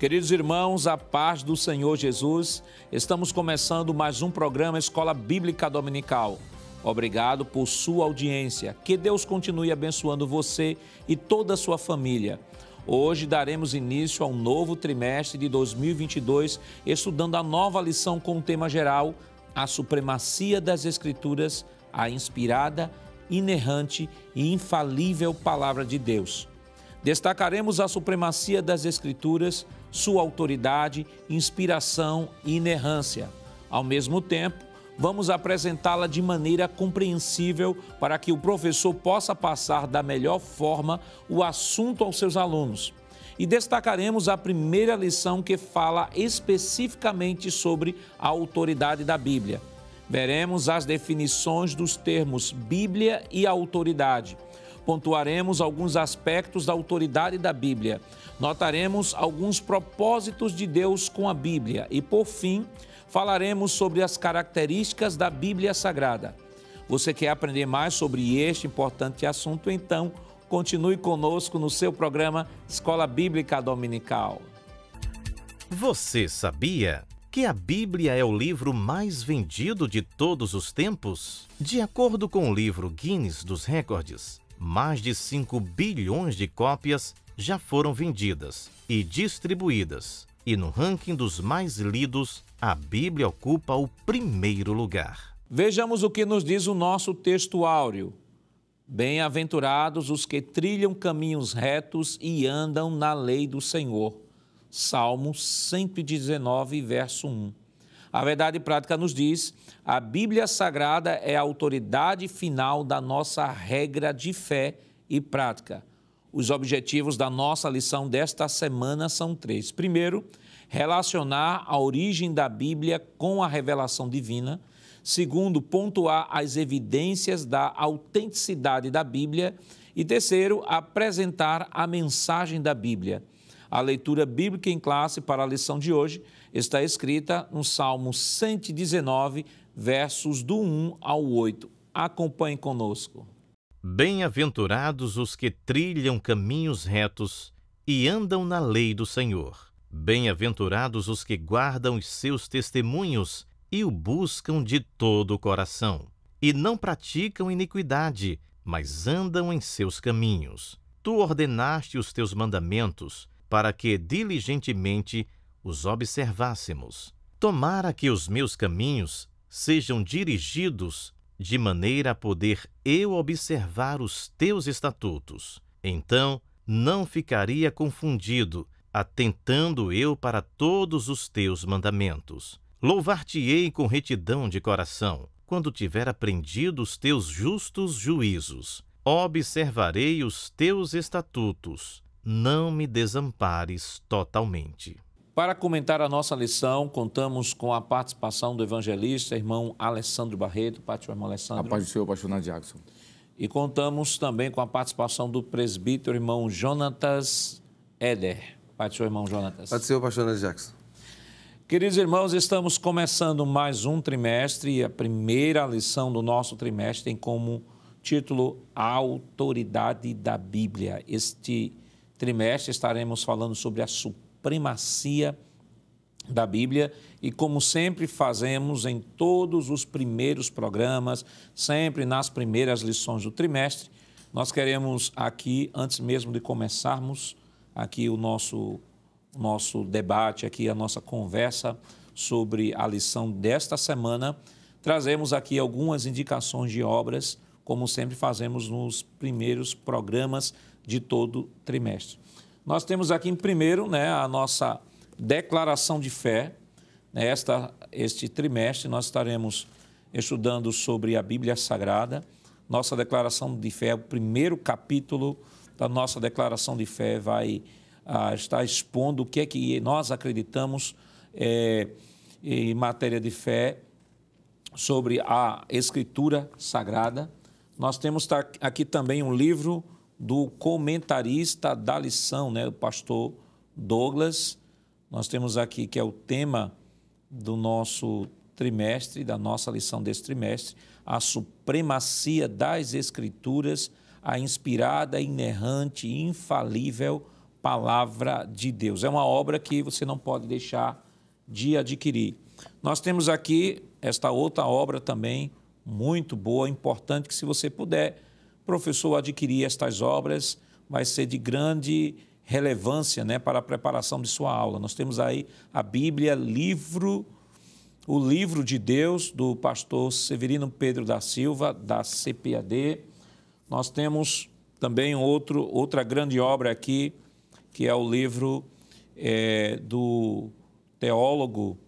Queridos irmãos, a paz do Senhor Jesus, estamos começando mais um programa Escola Bíblica Dominical. Obrigado por sua audiência. Que Deus continue abençoando você e toda a sua família. Hoje daremos início a um novo trimestre de 2022, estudando a nova lição com o tema geral, a supremacia das Escrituras, a inspirada, inerrante e infalível Palavra de Deus. Destacaremos a supremacia das Escrituras, sua autoridade, inspiração e inerrância. Ao mesmo tempo, vamos apresentá-la de maneira compreensível para que o professor possa passar da melhor forma o assunto aos seus alunos. E destacaremos a primeira lição que fala especificamente sobre a autoridade da Bíblia. Veremos as definições dos termos Bíblia e autoridade. Pontuaremos alguns aspectos da autoridade da Bíblia. Notaremos alguns propósitos de Deus com a Bíblia. E, por fim, falaremos sobre as características da Bíblia Sagrada. Você quer aprender mais sobre este importante assunto? Então, continue conosco no seu programa Escola Bíblica Dominical. Você sabia que a Bíblia é o livro mais vendido de todos os tempos? De acordo com o livro Guinness dos Recordes, mais de 5 bilhões de cópias já foram vendidas e distribuídas. E no ranking dos mais lidos, a Bíblia ocupa o primeiro lugar. Vejamos o que nos diz o nosso texto áureo. Bem-aventurados os que trilham caminhos retos e andam na lei do Senhor. Salmo 119, verso 1. A verdade prática nos diz: a Bíblia Sagrada é a autoridade final da nossa regra de fé e prática. Os objetivos da nossa lição desta semana são 3. Primeiro, relacionar a origem da Bíblia com a revelação divina. Segundo, pontuar as evidências da autenticidade da Bíblia. E terceiro, apresentar a mensagem da Bíblia. A leitura bíblica em classe para a lição de hoje está escrita no Salmo 119, versos do 1 ao 8. Acompanhe conosco. Bem-aventurados os que trilham caminhos retos e andam na lei do Senhor. Bem-aventurados os que guardam os seus testemunhos e o buscam de todo o coração. E não praticam iniquidade, mas andam em seus caminhos. Tu ordenaste os teus mandamentos para que diligentemente os observássemos. Tomara que os meus caminhos sejam dirigidos de maneira a poder eu observar os teus estatutos. Então não ficaria confundido, atentando eu para todos os teus mandamentos. Louvar-te-ei com retidão de coração, quando tiver aprendido os teus justos juízos. Observarei os teus estatutos. Não me desampares totalmente. Para comentar a nossa lição, contamos com a participação do evangelista, irmão Alessandro Barreto. Paz do irmão Alessandro. A paz do Senhor, pastor Jackson. E contamos também com a participação do presbítero, irmão Jonatas Éder. Paz do Senhor, irmão Jonatas. Paz do Senhor, pastor Jackson. Queridos irmãos, estamos começando mais um trimestre e a primeira lição do nosso trimestre tem como título A Autoridade da Bíblia. Este trimestre estaremos falando sobre a supremacia da Bíblia e, como sempre fazemos em todos os primeiros programas, sempre nas primeiras lições do trimestre, nós queremos aqui, antes mesmo de começarmos aqui o nosso debate, aqui a nossa conversa sobre a lição desta semana, trazemos aqui algumas indicações de obras, como sempre fazemos nos primeiros programas de todo trimestre. Nós temos aqui em primeiro, a nossa declaração de fé. Este trimestre nós estaremos estudando sobre a Bíblia Sagrada. Nossa declaração de fé, o primeiro capítulo da nossa declaração de fé vai estar expondo o que é que nós acreditamos em matéria de fé sobre a Escritura Sagrada. Nós temos aqui também um livro do comentarista da lição, o pastor Douglas. Nós temos aqui que é o tema do nosso trimestre, da nossa lição desse trimestre, a supremacia das Escrituras, a inspirada, inerrante e infalível Palavra de Deus. É uma obra que você não pode deixar de adquirir. Nós temos aqui esta outra obra também, muito boa, importante, que se você puder, professor, adquirir estas obras, vai ser de grande relevância, né, para a preparação de sua aula. Nós temos aí a Bíblia, o livro de Deus, do pastor Severino Pedro da Silva, da CPAD. Nós temos também outra grande obra aqui, que é o livro do teólogo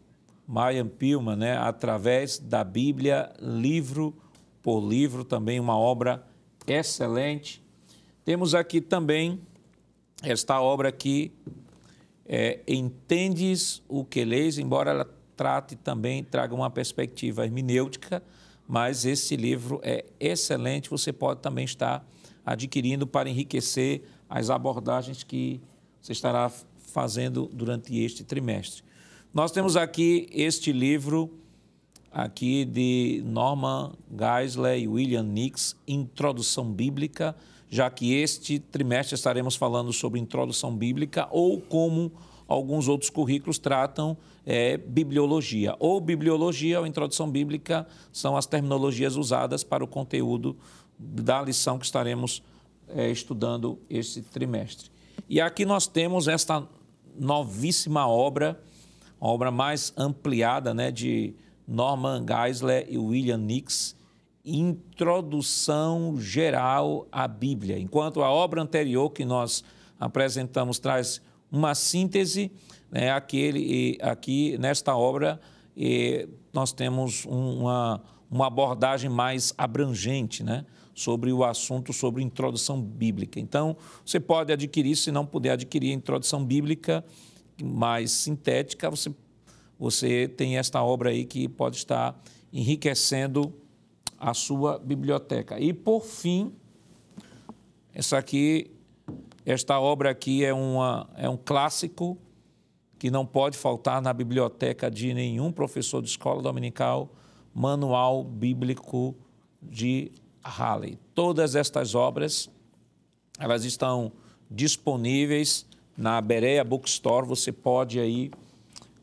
Mayan Pilman, né, através da Bíblia, livro por livro, também uma obra excelente. Temos aqui também esta obra aqui, Entendes o que lês, embora ela traga uma perspectiva hermenêutica, mas esse livro é excelente, você pode também estar adquirindo para enriquecer as abordagens que você estará fazendo durante este trimestre. Nós temos aqui este livro aqui de Norman Geisler e William Nix, Introdução Bíblica, já que este trimestre estaremos falando sobre introdução bíblica ou como alguns outros currículos tratam bibliologia. Ou bibliologia ou introdução bíblica são as terminologias usadas para o conteúdo da lição que estaremos estudando este trimestre. E aqui nós temos esta novíssima obra, a obra mais ampliada, né, de Norman Geisler e William Nix, Introdução Geral à Bíblia. Enquanto a obra anterior que nós apresentamos traz uma síntese, né, aqui nesta obra nós temos uma abordagem mais abrangente, né, sobre o assunto, sobre introdução bíblica. Então, você pode adquirir, se não puder adquirir a introdução bíblica mais sintética, você tem esta obra aí que pode estar enriquecendo a sua biblioteca. E, por fim, esta obra aqui é um clássico que não pode faltar na biblioteca de nenhum professor de escola dominical, Manual Bíblico de Halley. Todas estas obras, elas estão disponíveis na Berea Bookstore. Você pode aí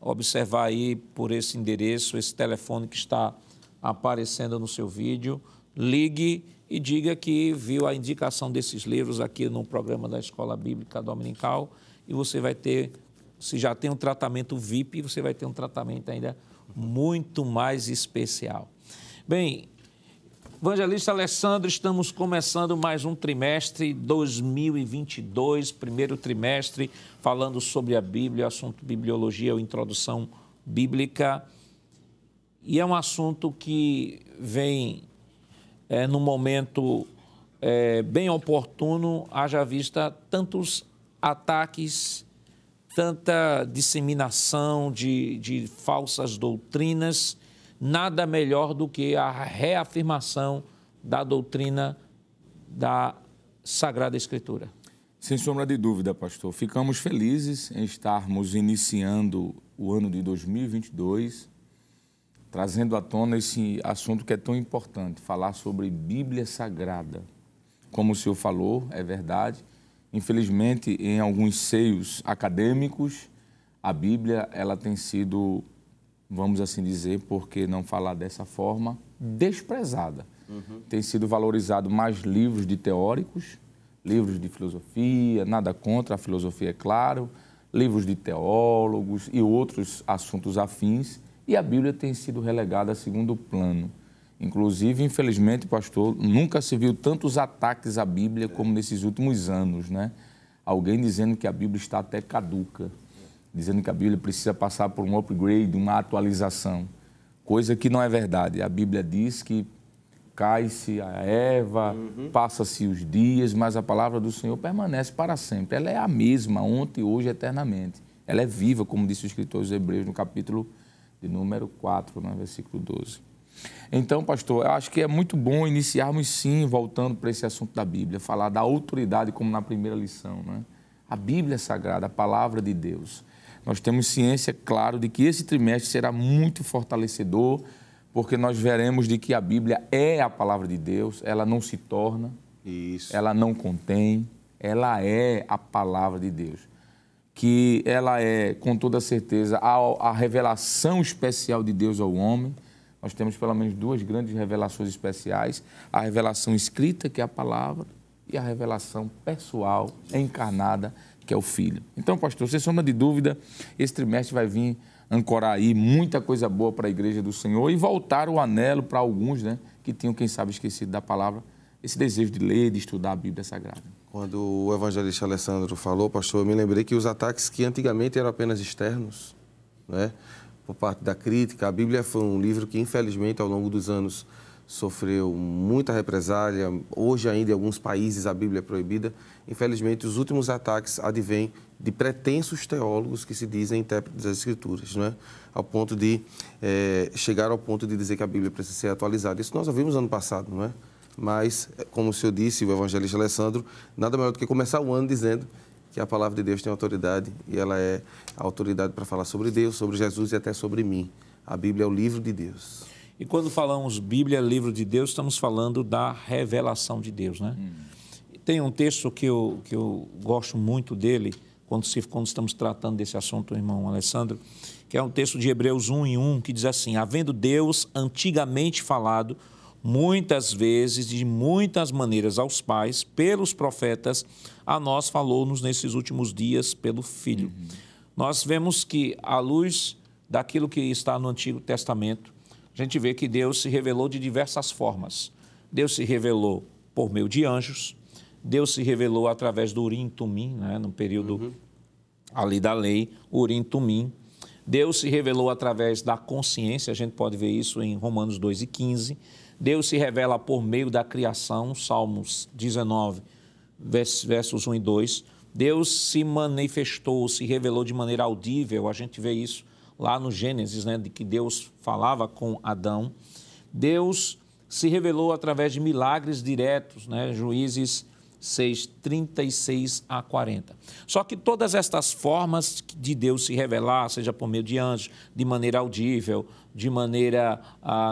observar aí por esse endereço, esse telefone que está aparecendo no seu vídeo. Ligue e diga que viu a indicação desses livros aqui no programa da Escola Bíblica Dominical e você vai ter, se já tem um tratamento VIP, você vai ter um tratamento ainda muito mais especial. Bem, Evangelista Alessandro, estamos começando mais um trimestre 2022, primeiro trimestre, falando sobre a Bíblia, assunto bibliologia ou introdução bíblica. E é um assunto que vem num momento bem oportuno, haja vista tantos ataques, tanta disseminação de falsas doutrinas. Nada melhor do que a reafirmação da doutrina da Sagrada Escritura. Sem sombra de dúvida, pastor. Ficamos felizes em estarmos iniciando o ano de 2022, trazendo à tona esse assunto que é tão importante, falar sobre Bíblia Sagrada. Como o senhor falou, é verdade. Infelizmente, em alguns seios acadêmicos, a Bíblia ela tem sido, vamos assim dizer, por que não falar dessa forma, desprezada. Tem sido valorizado mais livros de teóricos, livros de filosofia, nada contra a filosofia, é claro, livros de teólogos e outros assuntos afins, e a Bíblia tem sido relegada a segundo plano. Inclusive, infelizmente, pastor, nunca se viu tantos ataques à Bíblia como nesses últimos anos, né? Alguém dizendo que a Bíblia está até caduca, dizendo que a Bíblia precisa passar por um upgrade, uma atualização, coisa que não é verdade. A Bíblia diz que cai-se a erva, passa-se os dias, mas a palavra do Senhor permanece para sempre. Ela é a mesma, ontem, hoje, eternamente. Ela é viva, como disse o escritor aos Hebreus, no capítulo de número 4, no versículo 12. Então, pastor, eu acho que é muito bom iniciarmos, sim, voltando para esse assunto da Bíblia, falar da autoridade, como na primeira lição, né? A Bíblia é sagrada, a palavra de Deus. Nós temos ciência, claro, de que esse trimestre será muito fortalecedor, porque nós veremos de que a Bíblia é a palavra de Deus, ela não se torna, ela não contém, ela é a palavra de Deus. Que ela é, com toda certeza, a revelação especial de Deus ao homem. Nós temos pelo menos duas grandes revelações especiais. A revelação escrita, que é a palavra, e a revelação pessoal, encarnada, que é o Filho. Então, pastor, sem sombra de dúvida, esse trimestre vai vir ancorar aí muita coisa boa para a Igreja do Senhor e voltar o anelo para alguns, né, que tinham, quem sabe, esquecido da palavra, esse desejo de ler, de estudar a Bíblia Sagrada. Quando o evangelista Alessandro falou, pastor, eu me lembrei que os ataques que antigamente eram apenas externos, né, por parte da crítica, a Bíblia foi um livro que, infelizmente, ao longo dos anos, sofreu muita represália. Hoje ainda, em alguns países, a Bíblia é proibida. Infelizmente, os últimos ataques advêm de pretensos teólogos que se dizem intérpretes das Escrituras, não é? Ao ponto de chegar ao ponto de dizer que a Bíblia precisa ser atualizada. Isso nós ouvimos ano passado, não é? Mas, como o senhor disse, o evangelista Alessandro, nada melhor do que começar o ano dizendo que a palavra de Deus tem autoridade e ela é a autoridade para falar sobre Deus, sobre Jesus e até sobre mim. A Bíblia é o livro de Deus. E quando falamos Bíblia, livro de Deus, estamos falando da revelação de Deus, né? Tem um texto que eu gosto muito dele, quando estamos tratando desse assunto, irmão Alessandro, que é um texto de Hebreus 1:1, que diz assim: havendo Deus antigamente falado muitas vezes, de muitas maneiras aos pais, pelos profetas, a nós falou-nos nesses últimos dias pelo Filho. Nós vemos que, à luz daquilo que está no Antigo Testamento, a gente vê que Deus se revelou de diversas formas. Deus se revelou por meio de anjos, Deus se revelou através do Urim e Tumim, né, no período ali da lei, Urim e Tumim. Deus se revelou através da consciência, a gente pode ver isso em Romanos 2:15. Deus se revela por meio da criação, Salmos 19, versos 1 e 2. Deus se manifestou, se revelou de maneira audível, a gente vê isso lá no Gênesis, né, de que Deus falava com Adão. Deus se revelou através de milagres diretos, né, Juízes 6, 36 a 40. Só que todas estas formas de Deus se revelar, seja por meio de anjos, de maneira audível, de maneira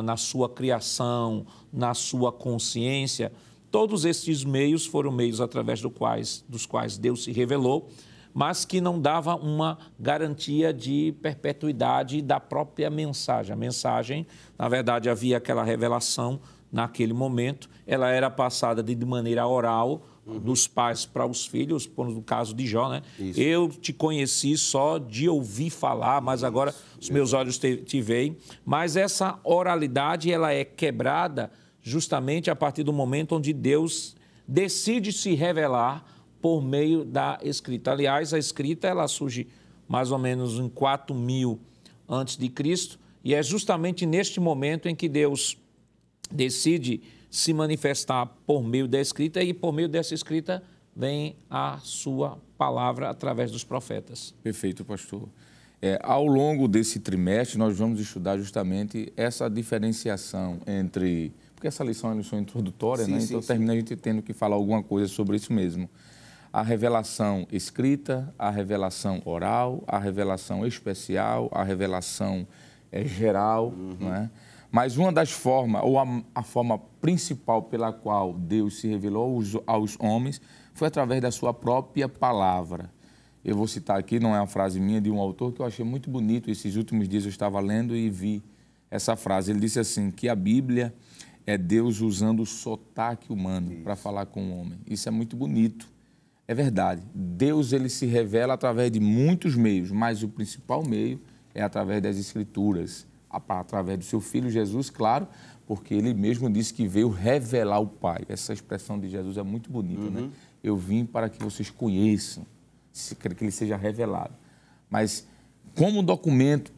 na sua criação, na sua consciência, todos estes meios foram meios através dos quais Deus se revelou, mas que não dava uma garantia de perpetuidade da própria mensagem. A mensagem, na verdade, havia aquela revelação naquele momento, ela era passada de maneira oral, dos pais para os filhos, no caso de Jó, né? Isso. Eu te conheci só de ouvir falar, mas agora os meus olhos te veem. Mas essa oralidade, ela é quebrada justamente a partir do momento onde Deus decide se revelar por meio da escrita. Aliás, a escrita, ela surge mais ou menos em 4000 a.C., e é justamente neste momento em que Deus decide se manifestar por meio da escrita, e por meio dessa escrita vem a sua palavra através dos profetas. Perfeito, pastor. Ao longo desse trimestre, nós vamos estudar justamente essa diferenciação entre... Porque essa lição é uma lição introdutória, sim, né? Então, termina a gente tendo que falar alguma coisa sobre isso mesmo. A revelação escrita, a revelação oral, a revelação especial, a revelação geral, né? Mas uma das formas, ou a forma principal pela qual Deus se revelou aos homens, foi através da sua própria palavra. Eu vou citar aqui, não é uma frase minha, de um autor que eu achei muito bonito. Esses últimos dias eu estava lendo e vi essa frase. Ele disse assim, que a Bíblia é Deus usando o sotaque humano para falar com o homem. Isso é muito bonito. É verdade. Deus, ele se revela através de muitos meios, mas o principal meio é através das Escrituras, através do seu Filho Jesus, claro, porque ele mesmo disse que veio revelar o Pai. Essa expressão de Jesus é muito bonita, né? Eu vim para que vocês conheçam, que ele seja revelado. Mas como documento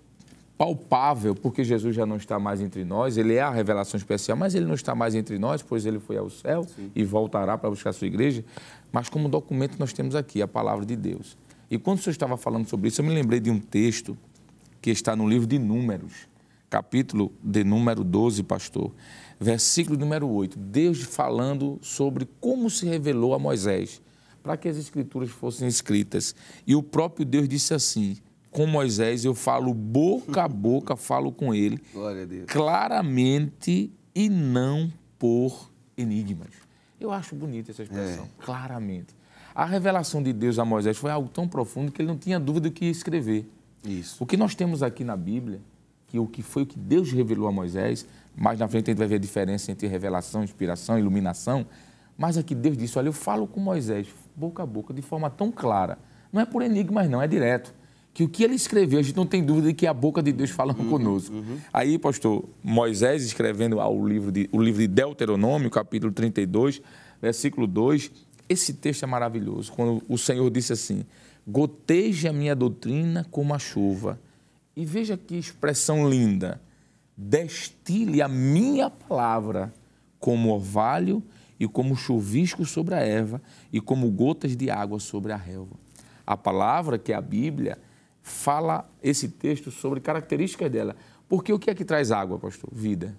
palpável, porque Jesus já não está mais entre nós, ele é a revelação especial, mas ele não está mais entre nós, pois ele foi ao céu e voltará para buscar a sua igreja. Mas como documento nós temos aqui a palavra de Deus. E quando o senhor estava falando sobre isso, eu me lembrei de um texto que está no livro de Números, capítulo de número 12, pastor, versículo número 8, Deus falando sobre como se revelou a Moisés, para que as escrituras fossem escritas. E o próprio Deus disse assim, com Moisés eu falo boca a boca, falo com ele, glória a Deus, claramente e não por enigmas. Eu acho bonita essa expressão, claramente. A revelação de Deus a Moisés foi algo tão profundo que ele não tinha dúvida do que ia escrever. Isso. O que nós temos aqui na Bíblia, que foi o que Deus revelou a Moisés, mais na frente a gente vai ver a diferença entre revelação, inspiração, iluminação, mas aqui Deus disse, olha, eu falo com Moisés, boca a boca, de forma tão clara. Não é por enigmas, não, é direto. Que o que ele escreveu, a gente não tem dúvida de que é a boca de Deus falando conosco. Aí, pastor, Moisés escrevendo o livro de Deuteronômio, capítulo 32, versículo 2, esse texto é maravilhoso, quando o Senhor disse assim, goteje a minha doutrina como a chuva. E veja que expressão linda, destile a minha palavra como orvalho e como chuvisco sobre a erva e como gotas de água sobre a relva. A palavra, que é a Bíblia, fala esse texto sobre características dela. Porque o que é que traz água, pastor? Vida,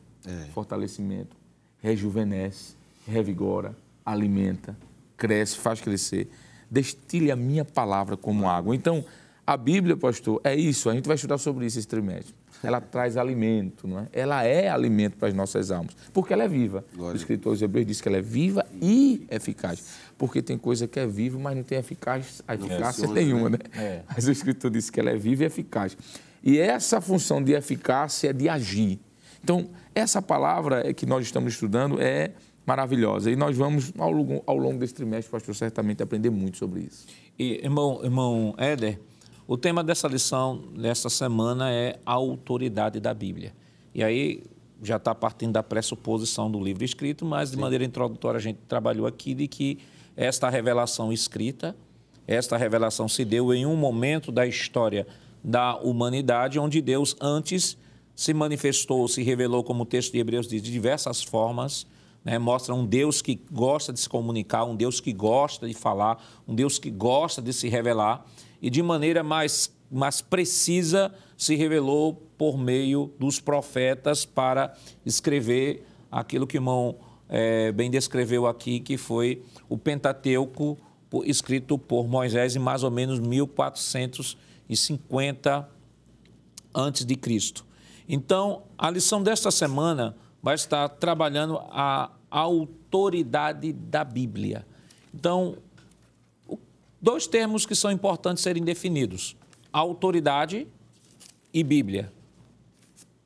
fortalecimento, rejuvenesce, revigora, alimenta, cresce, faz crescer. Destile a minha palavra como água. Então, a Bíblia, pastor, é isso. A gente vai estudar sobre isso esse trimestre. Ela traz alimento, não é? Ela é alimento para as nossas almas, porque ela é viva. Glória. O escritor aos Hebreus diz que ela é viva e eficaz. Porque tem coisa que é viva, mas não tem eficácia nenhuma, né? Mas o escritor disse que ela é viva e eficaz. E essa função de eficácia é de agir. Então, essa palavra que nós estamos estudando é maravilhosa. E nós vamos, ao longo desse trimestre, pastor, certamente aprender muito sobre isso. E, irmão Éder, o tema dessa lição, dessa semana, é a autoridade da Bíblia. E aí, já está partindo da pressuposição do livro escrito, mas de maneira introdutória a gente trabalhou aqui de que esta revelação escrita, esta revelação se deu em um momento da história da humanidade, onde Deus antes se manifestou, se revelou, como o texto de Hebreus diz, de diversas formas, né? Mostra um Deus que gosta de se comunicar, um Deus que gosta de falar, um Deus que gosta de se revelar, e de maneira mais precisa se revelou por meio dos profetas para escrever aquilo que o irmão bem descreveu aqui, que foi o Pentateuco, escrito por Moisés em mais ou menos 1450 a.C. Então, a lição desta semana vai estar trabalhando a autoridade da Bíblia. Então, dois termos que são importantes serem definidos, autoridade e Bíblia.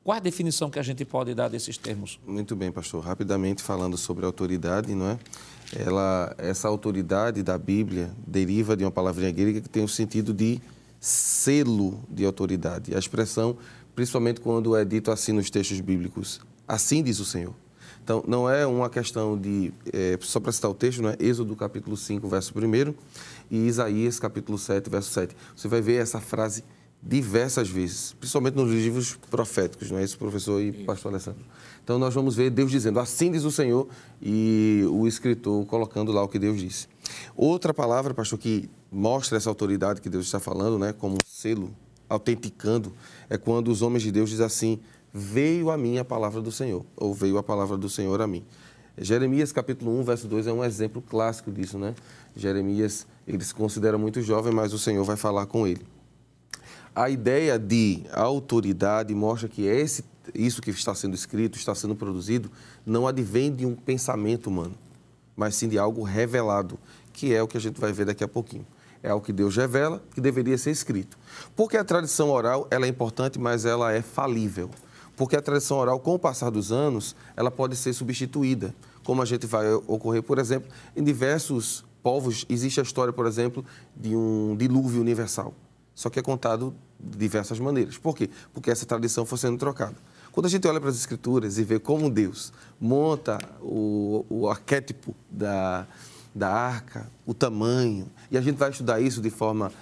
Qual a definição que a gente pode dar desses termos? Muito bem, pastor. Rapidamente falando sobre autoridade, não é? Essa autoridade da Bíblia deriva de uma palavrinha grega que tem o sentido de selo de autoridade. A expressão, principalmente quando é dito assim nos textos bíblicos, assim diz o Senhor. Então, não é uma questão de, só para citar o texto, não é? Êxodo capítulo 5, verso 1 e Isaías capítulo 7, verso 7. Você vai ver essa frase diversas vezes, principalmente nos livros proféticos, não é isso, professor e pastor Alessandro? Então, nós vamos ver Deus dizendo, assim diz o Senhor, e o escritor colocando lá o que Deus disse. Outra palavra, pastor, que mostra essa autoridade que Deus está falando, né, como um selo, autenticando, é quando os homens de Deus dizem assim, veio a mim a palavra do Senhor, ou veio a palavra do Senhor a mim. Jeremias capítulo 1, verso 2 é um exemplo clássico disso, né? Jeremias, ele se considera muito jovem, mas o Senhor vai falar com ele. A ideia de autoridade mostra que isso que está sendo escrito, está sendo produzido, não advém de um pensamento humano, mas sim de algo revelado, que é o que a gente vai ver daqui a pouquinho. É algo que Deus revela, que deveria ser escrito. Porque a tradição oral, ela é importante, mas ela é falível. Porque a tradição oral, com o passar dos anos, ela pode ser substituída. Como a gente vai ocorrer, por exemplo, em diversos povos, existe a história, por exemplo, de um dilúvio universal. Só que é contado de diversas maneiras. Por quê? Porque essa tradição foi sendo trocada. Quando a gente olha para as Escrituras e vê como Deus monta o arquétipo da arca, o tamanho, e a gente vai estudar isso de forma,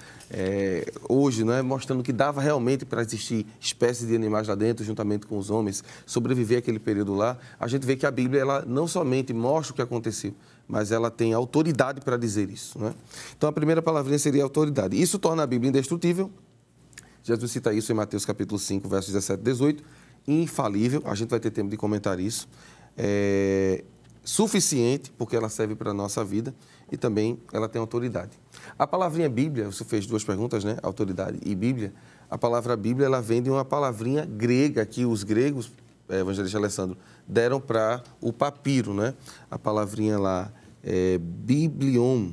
hoje, não é? Mostrando que dava realmente para existir espécies de animais lá dentro, juntamente com os homens, sobreviver aquele período lá, a gente vê que a Bíblia, ela não somente mostra o que aconteceu, mas ela tem autoridade para dizer isso, não é? Então, a primeira palavrinha seria autoridade. Isso torna a Bíblia indestrutível. Jesus cita isso em Mateus capítulo 5, versos 17 e 18. Infalível, a gente vai ter tempo de comentar isso. Suficiente, porque ela serve para a nossa vida, e também ela tem autoridade. A palavrinha Bíblia, você fez duas perguntas, né? Autoridade e Bíblia. A palavra Bíblia, ela vem de uma palavrinha grega que os gregos, evangelista Alessandro, deram para o papiro, né? A palavrinha lá é biblion,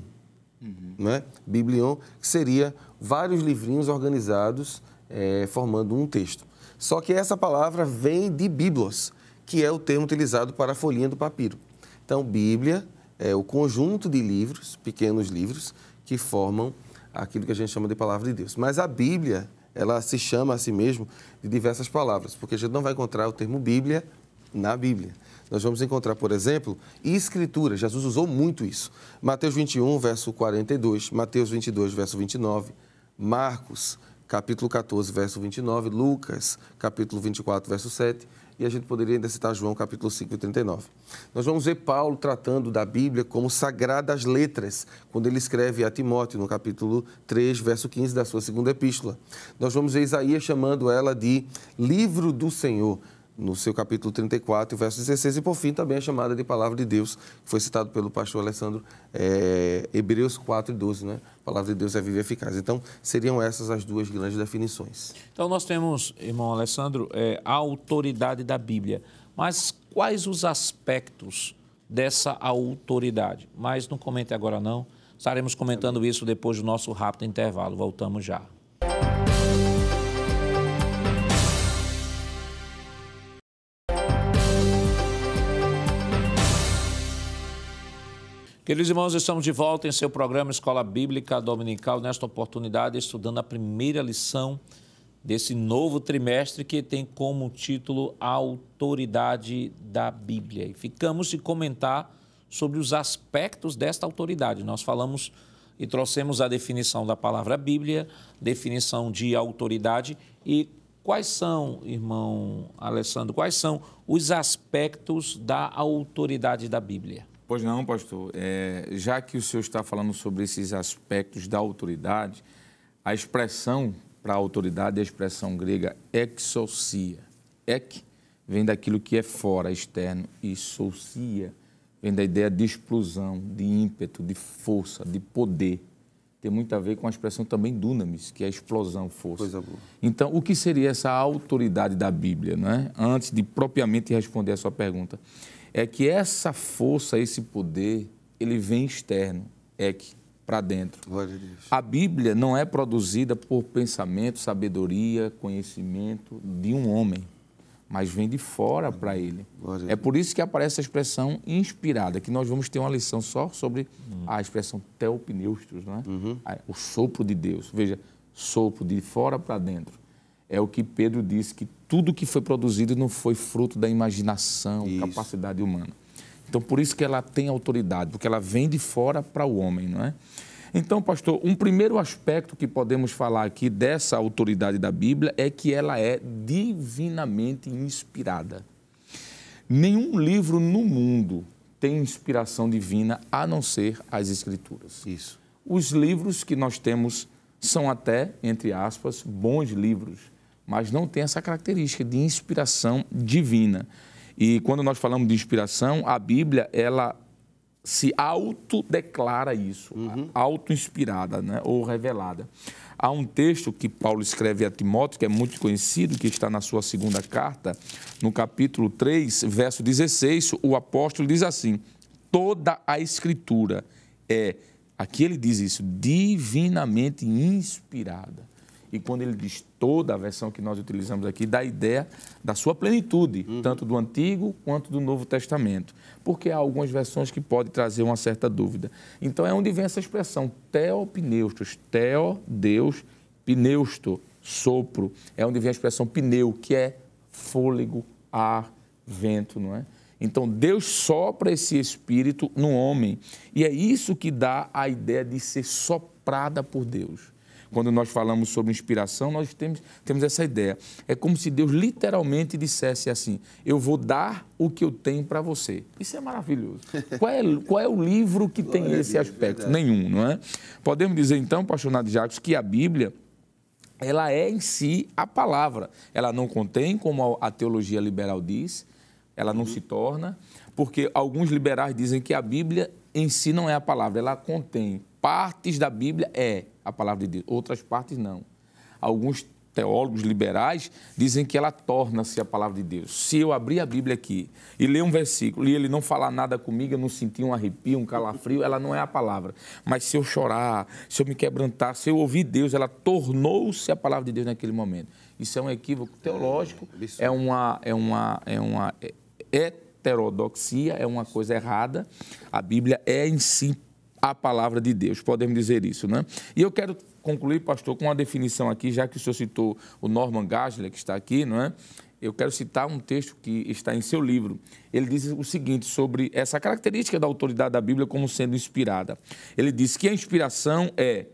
não é? Biblion, que seria vários livrinhos organizados formando um texto. Só que essa palavra vem de biblos, que é o termo utilizado para a folhinha do papiro. Então, Bíblia é o conjunto de livros, pequenos livros, que formam aquilo que a gente chama de palavra de Deus. Mas a Bíblia, ela se chama a si mesmo de diversas palavras, porque a gente não vai encontrar o termo Bíblia na Bíblia. Nós vamos encontrar, por exemplo, Escritura. Jesus usou muito isso. Mateus 21, verso 42, Mateus 22, verso 29, Marcos, capítulo 14, verso 29, Lucas, capítulo 24, verso 7, e a gente poderia ainda citar João, capítulo 5, 39. Nós vamos ver Paulo tratando da Bíblia como sagradas letras, quando ele escreve a Timóteo, no capítulo 3, verso 15 da sua segunda epístola. Nós vamos ver Isaías chamando ela de livro do Senhor, no seu capítulo 34, verso 16, e por fim também a chamada de palavra de Deus, que foi citado pelo pastor Alessandro, Hebreus 4 e 12, né? A palavra de Deus é viva e eficaz. Então, seriam essas as duas grandes definições. Então, nós temos, irmão Alessandro, a autoridade da Bíblia, mas quais os aspectos dessa autoridade? Mas não comente agora não, estaremos comentando isso depois do nosso rápido intervalo, voltamos já. Queridos irmãos, estamos de volta em seu programa Escola Bíblica Dominical, nesta oportunidade estudando a primeira lição desse novo trimestre que tem como título a autoridade da Bíblia. E ficamos de comentar sobre os aspectos desta autoridade. Nós falamos e trouxemos a definição da palavra Bíblia, definição de autoridade e quais são, irmão Alessandro, quais são os aspectos da autoridade da Bíblia? Pois não, pastor. Já que o senhor está falando sobre esses aspectos da autoridade, a expressão para a autoridade é a expressão grega exousia. Ek vem daquilo que é fora, externo, e sousia vem da ideia de explosão, de ímpeto, de força, de poder. Tem muito a ver com a expressão também dunamis, que é explosão, força. Coisa boa. Então, o que seria essa autoridade da Bíblia, não é? Antes de propriamente responder a sua pergunta, é que essa força, esse poder, ele vem externo, para dentro. Glória a Deus. A Bíblia não é produzida por pensamento, sabedoria, conhecimento de um homem, mas vem de fora para ele. Glória a É Deus. por isso que aparece a expressão inspirada, que nós vamos ter uma lição só sobre a expressão theopneustos, não é? O sopro de Deus. Veja, sopro de fora para dentro. É o que Pedro disse, que tudo que foi produzido não foi fruto da imaginação, capacidade humana. Então, por isso que ela tem autoridade, porque ela vem de fora para o homem, não é? Então, pastor, um primeiro aspecto que podemos falar aqui dessa autoridade da Bíblia é que ela é divinamente inspirada. Nenhum livro no mundo tem inspiração divina a não ser as Escrituras. Isso. Os livros que nós temos são até, entre aspas, bons livros, mas não tem essa característica de inspiração divina. E quando nós falamos de inspiração, a Bíblia, ela se autodeclara isso, auto-inspirada, né? Ou revelada. Há um texto que Paulo escreve a Timóteo, que é muito conhecido, que está na sua segunda carta, no capítulo 3, verso 16, o apóstolo diz assim: toda a Escritura aqui ele diz isso, divinamente inspirada. E quando ele diz toda, a versão que nós utilizamos aqui, dá a ideia da sua plenitude, tanto do Antigo quanto do Novo Testamento. Porque há algumas versões que podem trazer uma certa dúvida. Então, é onde vem essa expressão, theopneustos, theo, Deus, pneusto, sopro. É onde vem a expressão pneu, que é fôlego, ar, vento, não é? Então, Deus sopra esse espírito no homem. E é isso que dá a ideia de ser soprada por Deus. Quando nós falamos sobre inspiração, nós temos essa ideia. É como se Deus literalmente dissesse assim: eu vou dar o que eu tenho para você. Isso é maravilhoso. Qual é o livro que tem esse aspecto? Nenhum, não é? Podemos dizer então, pastor Nadir Jacques, que a Bíblia, ela é em si a palavra. Ela não contém, como a teologia liberal diz, ela não se torna, porque alguns liberais dizem que a Bíblia em si não é a palavra, ela contém partes da Bíblia, é a palavra de Deus, outras partes não. Alguns teólogos liberais dizem que ela torna-se a palavra de Deus. Se eu abrir a Bíblia aqui e ler um versículo e ele não falar nada comigo, eu não sentir um arrepio, um calafrio, ela não é a palavra. Mas se eu chorar, se eu me quebrantar, se eu ouvir Deus, ela tornou-se a palavra de Deus naquele momento. Isso é um equívoco teológico, é uma heterodoxia, é uma coisa errada. A Bíblia é em si a palavra de Deus, podemos dizer isso, né? E eu quero concluir, pastor, com uma definição aqui, já que o senhor citou o Norman Geisler, que está aqui, não é? Eu quero citar um texto que está em seu livro. Ele diz o seguinte sobre essa característica da autoridade da Bíblia como sendo inspirada. Ele diz que a inspiração é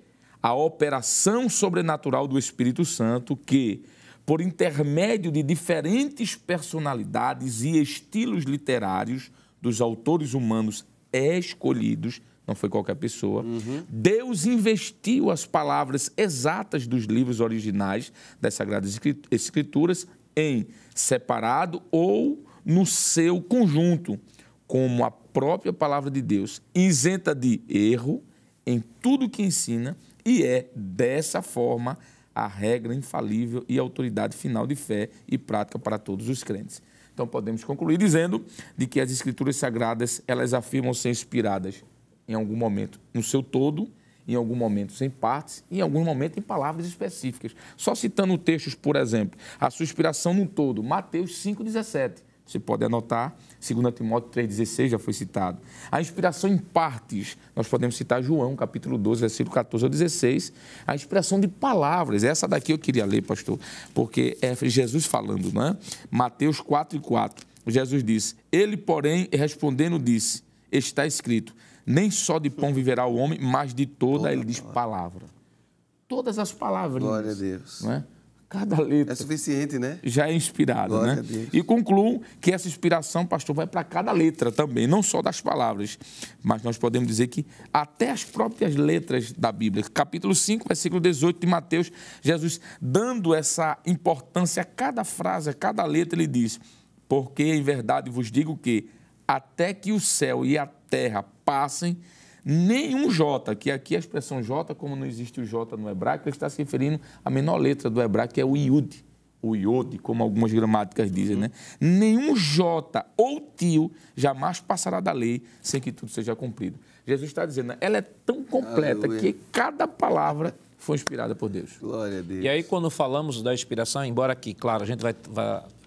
a operação sobrenatural do Espírito Santo que, por intermédio de diferentes personalidades e estilos literários dos autores humanos escolhidos, não foi qualquer pessoa, Deus investiu as palavras exatas dos livros originais das Sagradas Escrituras em separado ou no seu conjunto, como a própria palavra de Deus, isenta de erro em tudo que ensina e é, dessa forma, a regra infalível e autoridade final de fé e prática para todos os crentes. Então, podemos concluir dizendo de que as Escrituras Sagradas, elas afirmam ser inspiradas em algum momento no seu todo, em algum momento sem partes, e em algum momento em palavras específicas. Só citando textos, por exemplo, a sua inspiração no todo, Mateus 5,17. Você pode anotar, 2 Timóteo 3,16 já foi citado. A inspiração em partes, nós podemos citar João, capítulo 12, versículo 14 ao 16. A inspiração de palavras, essa daqui eu queria ler, pastor, porque é Jesus falando, não é? Mateus 4,4. Jesus disse, ele, porém, respondendo, disse, está escrito, nem só de pão viverá o homem, mas de toda, ele diz, palavra. Todas as palavras. Glória a Deus. Não é? Cada letra. É suficiente, né? Já é inspirada, Glória né? a Deus. E concluo que essa inspiração, pastor, vai para cada letra também, não só das palavras, mas nós podemos dizer que até as próprias letras da Bíblia. Capítulo 5, versículo 18 de Mateus, Jesus dando essa importância a cada frase, a cada letra, ele diz, porque em verdade vos digo que até que o céu e a terra passem, nenhum J, que aqui a expressão J, como não existe o J no hebraico, ele está se referindo à menor letra do hebraico, que é o Iud. O Iod, como algumas gramáticas dizem, né? Nenhum J ou tio jamais passará da lei sem que tudo seja cumprido. Jesus está dizendo, ela é tão completa que cada palavra foi inspirada por Deus. Glória a Deus. E aí, quando falamos da inspiração, embora aqui, claro, a gente vai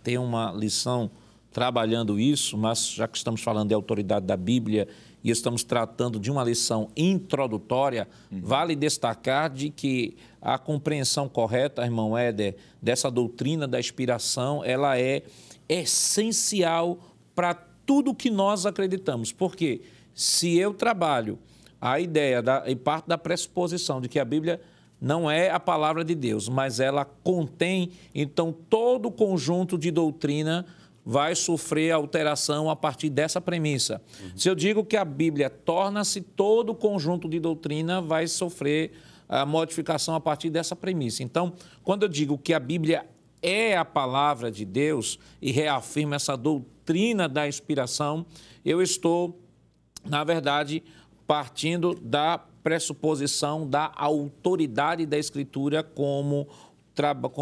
ter uma lição trabalhando isso, mas já que estamos falando de autoridade da Bíblia e estamos tratando de uma lição introdutória, vale destacar de que a compreensão correta, irmão Éder, dessa doutrina da inspiração, ela é essencial para tudo que nós acreditamos. Porque se eu trabalho a ideia e parte da pressuposição de que a Bíblia não é a palavra de Deus, mas ela contém, então, todo o conjunto de doutrina vai sofrer alteração a partir dessa premissa. Se eu digo que a Bíblia torna-se todo o conjunto de doutrina, vai sofrer a modificação a partir dessa premissa. Então, quando eu digo que a Bíblia é a palavra de Deus e reafirma essa doutrina da inspiração, eu estou, na verdade, partindo da pressuposição da autoridade da Escritura como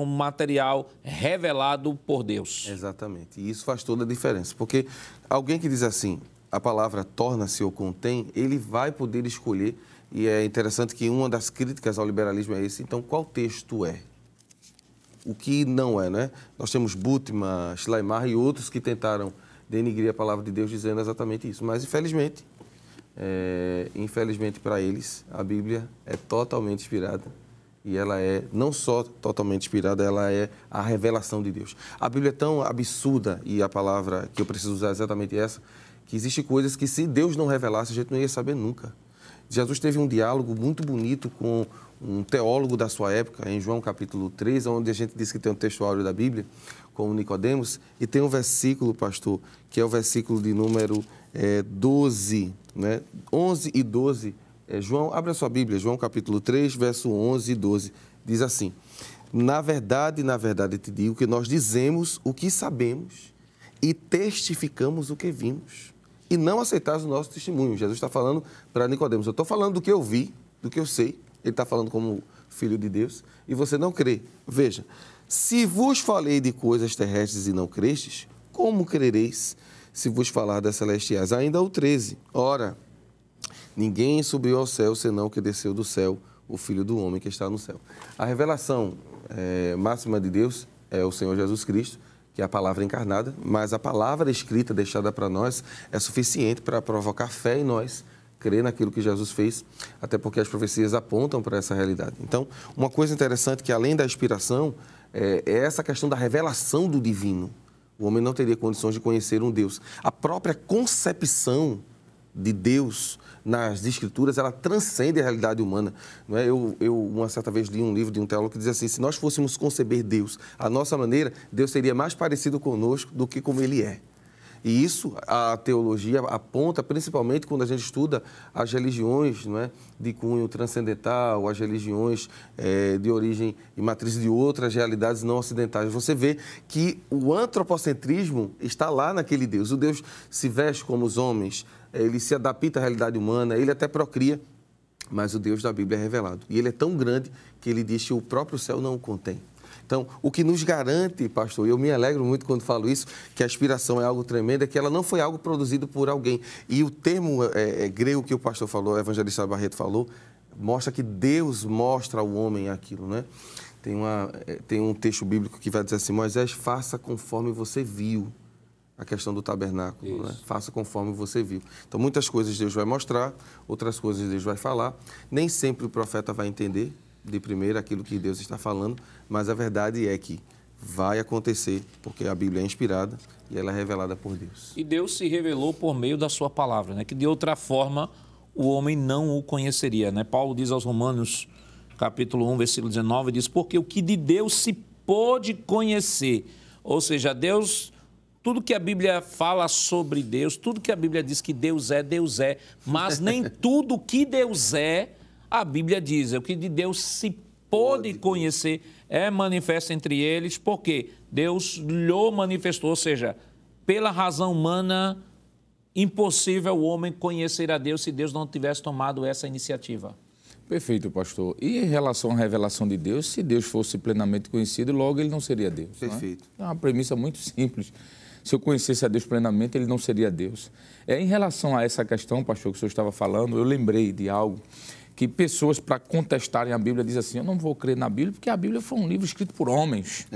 material revelado por Deus. Exatamente. E isso faz toda a diferença. Porque alguém que diz assim, a palavra torna-se ou contém, ele vai poder escolher. E é interessante que uma das críticas ao liberalismo é esse. Então, qual texto é? O que não é, né? Nós temos Bultmann, Schleiermacher e outros que tentaram denigrir a palavra de Deus dizendo exatamente isso. Mas, infelizmente para eles, a Bíblia é totalmente inspirada. E ela é não só totalmente inspirada, ela é a revelação de Deus. A Bíblia é tão absurda, e a palavra que eu preciso usar é exatamente essa, que existem coisas que se Deus não revelasse, a gente não ia saber nunca. Jesus teve um diálogo muito bonito com um teólogo da sua época, em João capítulo 3, onde a gente diz que tem um texto áureo da Bíblia, como Nicodemos, e tem um versículo, pastor, que é o versículo de número 12, né? 11 e 12. João, abre a sua Bíblia, João capítulo 3, verso 11 e 12, diz assim, na verdade te digo que nós dizemos o que sabemos e testificamos o que vimos, e não aceitais o nosso testemunho. Jesus está falando para Nicodemos, eu estou falando do que eu vi, do que eu sei, ele está falando como Filho de Deus, e você não crê. Veja, se vos falei de coisas terrestres e não crestes, como crereis se vos falar das celestiais? Ainda o 13. Ora, ninguém subiu ao céu senão o que desceu do céu, o Filho do Homem que está no céu. A revelação máxima de Deus é o Senhor Jesus Cristo, que é a palavra encarnada, mas a palavra escrita deixada para nós é suficiente para provocar fé em nós, crer naquilo que Jesus fez, até porque as profecias apontam para essa realidade. Então, uma coisa interessante que, além da inspiração, é essa questão da revelação do divino. O homem não teria condições de conhecer um Deus. A própria concepção de Deus nas Escrituras, ela transcende a realidade humana. Não é? Eu uma certa vez li um livro de um teólogo que dizia assim, se nós fôssemos conceber Deus à nossa maneira, Deus seria mais parecido conosco do que como Ele é. E isso a teologia aponta principalmente quando a gente estuda as religiões, não é, de cunho transcendental, as religiões de origem e matriz de outras realidades não ocidentais. Você vê que o antropocentrismo está lá naquele Deus. O Deus se veste como os homens, ele se adapta à realidade humana, ele até procria, mas o Deus da Bíblia é revelado. E ele é tão grande que ele diz que o próprio céu não o contém. Então, o que nos garante, pastor, e eu me alegro muito quando falo isso, que a inspiração é algo tremendo, é que ela não foi algo produzido por alguém. E o termo grego que o pastor falou, o evangelista Barreto falou, mostra que Deus mostra ao homem aquilo, né? Tem um texto bíblico que vai dizer assim, Moisés, faça conforme você viu a questão do tabernáculo, né? Faça conforme você viu. Então, muitas coisas Deus vai mostrar, outras coisas Deus vai falar. Nem sempre o profeta vai entender de primeira aquilo que Deus está falando, mas a verdade é que vai acontecer, porque a Bíblia é inspirada e ela é revelada por Deus. E Deus se revelou por meio da sua palavra, né? Que de outra forma o homem não o conheceria, né? Paulo diz aos Romanos, capítulo 1, versículo 19, diz, porque o que de Deus se pôde conhecer, ou seja, Deus, tudo que a Bíblia fala sobre Deus, tudo que a Bíblia diz que Deus é, mas nem tudo que Deus é, a Bíblia diz, é o que de Deus se pôde conhecer, é manifesto entre eles, porque Deus lhe manifestou, ou seja, pela razão humana, impossível o homem conhecer a Deus se Deus não tivesse tomado essa iniciativa. Perfeito, pastor. E em relação à revelação de Deus, se Deus fosse plenamente conhecido, logo ele não seria Deus. Perfeito. É uma premissa muito simples. Se eu conhecesse a Deus plenamente, ele não seria Deus. Em relação a essa questão, pastor, que o senhor estava falando, eu lembrei de algo que pessoas, para contestarem a Bíblia, dizem assim, eu não vou crer na Bíblia porque a Bíblia foi um livro escrito por homens.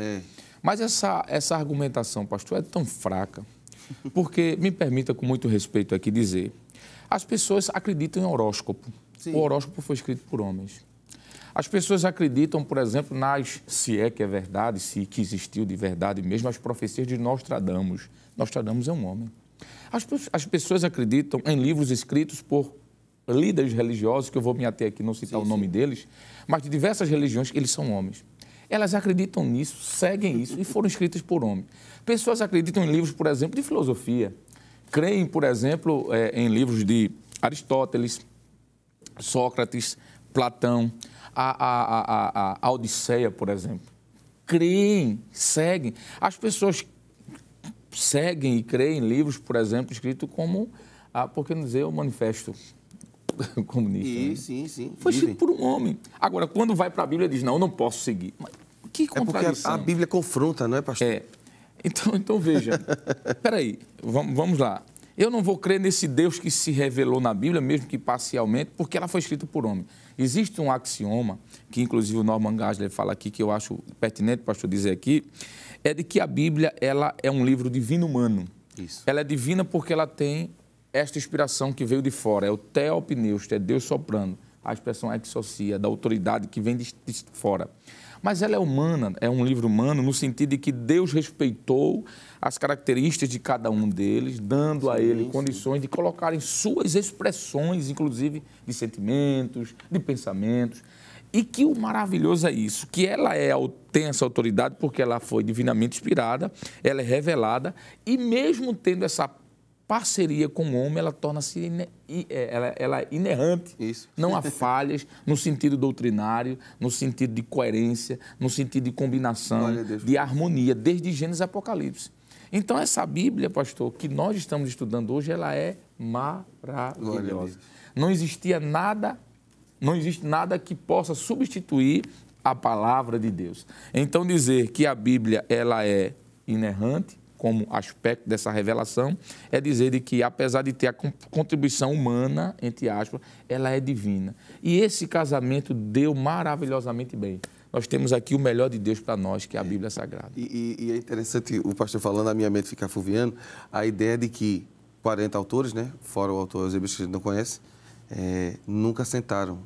Mas essa argumentação, pastor, é tão fraca, porque, me permita com muito respeito aqui dizer, as pessoas acreditam em horóscopo. Sim. O horóscopo foi escrito por homens. As pessoas acreditam, por exemplo, se é que é verdade, se que existiu de verdade mesmo, as profecias de Nostradamus. Nostradamus é um homem. As pessoas acreditam em livros escritos por líderes religiosos, que eu vou me ater aqui, não citar o nome deles, mas de diversas religiões, eles são homens. Elas acreditam nisso, seguem isso e foram escritas por homens. Pessoas acreditam em livros, por exemplo, de filosofia. Creem, por exemplo, em livros de Aristóteles, Sócrates, Platão, a Odisseia, por exemplo. Creem, seguem. As pessoas seguem e creem em livros, por exemplo, escritos como, por que não dizer, o Manifesto Comunista. Sim. Foi escrito por um homem. Agora, quando vai para a Bíblia, diz, não não posso seguir. Mas que contradição. É porque a Bíblia confronta, não é, pastor? Então veja, peraí, vamos lá. Eu não vou crer nesse Deus que se revelou na Bíblia, mesmo que parcialmente, porque ela foi escrita por homem. Existe um axioma, que inclusive o Norman Geisler fala aqui, que eu acho pertinente, pastor, dizer aqui, é de que a Bíblia ela é um livro divino humano. Isso. Ela é divina porque ela tem esta inspiração que veio de fora, é o Theopneustos, é Deus soprando, a expressão exousia, da autoridade que vem de fora. Mas ela é humana, é um livro humano no sentido de que Deus respeitou as características de cada um deles, dando a ele condições de colocarem suas expressões, inclusive de sentimentos, de pensamentos. E que o maravilhoso é isso, que ela tem essa autoridade porque ela foi divinamente inspirada, ela é revelada, e mesmo tendo essa parceria com o homem, ela torna-se ela é inerrante. Isso. Não há falhas no sentido doutrinário, no sentido de coerência, no sentido de combinação, de harmonia, desde Gênesis a Apocalipse. Então, essa Bíblia, pastor, que nós estamos estudando hoje, ela é maravilhosa. Não existia nada Não existe nada que possa substituir a palavra de Deus. Então, dizer que a Bíblia ela é inerrante, como aspecto dessa revelação, é dizer de que, apesar de ter a contribuição humana, entre aspas, ela é divina. E esse casamento deu maravilhosamente bem. Nós temos aqui o melhor de Deus para nós, que é a Bíblia Sagrada. E é interessante, o pastor falando, a minha mente fica fulviando, a ideia de que 40 autores, né, fora o autor Eusébio que a gente não conhece, nunca sentaram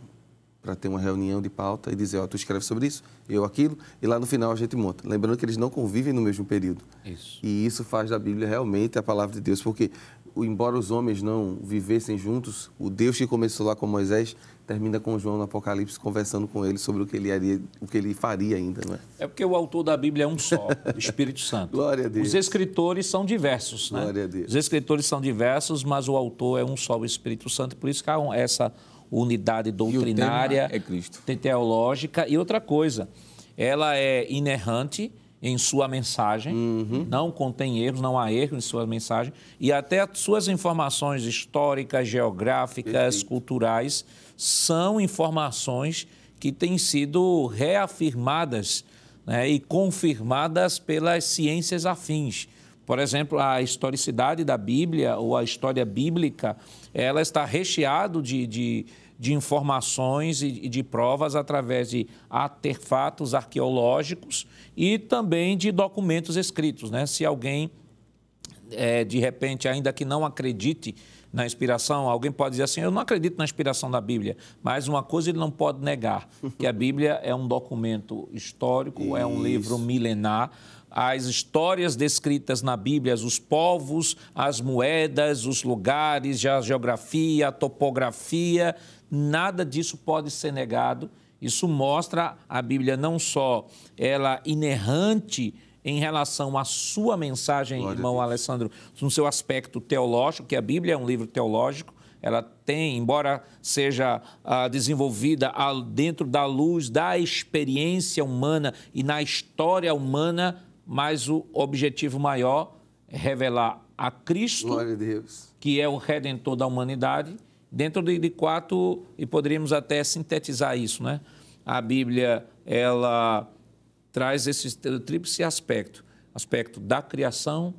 para ter uma reunião de pauta e dizer, tu escreve sobre isso, eu aquilo, e lá no final a gente monta. Lembrando que eles não convivem no mesmo período. Isso. E isso faz da Bíblia realmente a palavra de Deus, porque embora os homens não vivessem juntos, o Deus que começou lá com Moisés termina com João no Apocalipse conversando com ele sobre o que ele faria ainda, não é? É porque o autor da Bíblia é um só, o Espírito Santo. Glória a Deus. Os escritores são diversos, né? Glória a Deus. Os escritores são diversos, mas o autor é um só, o Espírito Santo. Por isso que há essa unidade doutrinária, é Cristo. teológica. E outra coisa, ela é inerrante em sua mensagem, não contém erros, não há erro em sua mensagem, e até as suas informações históricas, geográficas, culturais, são informações que têm sido reafirmadas, né, e confirmadas pelas ciências afins. Por exemplo, a historicidade da Bíblia ou a história bíblica, ela está recheada de informações e de provas através de artefatos arqueológicos e também de documentos escritos, né? Se alguém, de repente, ainda que não acredite na inspiração, alguém pode dizer assim, eu não acredito na inspiração da Bíblia, mas uma coisa ele não pode negar, que a Bíblia é um documento histórico, é um livro milenar. As histórias descritas na Bíblia, os povos, as moedas, os lugares, a geografia, a topografia, nada disso pode ser negado. Isso mostra a Bíblia não só ela inerrante em relação à sua mensagem, irmão Alessandro, no seu aspecto teológico, que a Bíblia é um livro teológico, ela tem, embora seja desenvolvida dentro da luz da experiência humana e na história humana, mas o objetivo maior é revelar a Cristo, Glória a Deus, que é o Redentor da humanidade, dentro de quatro, e poderíamos até sintetizar isso, né? A Bíblia, ela traz esse tríplice aspecto da criação,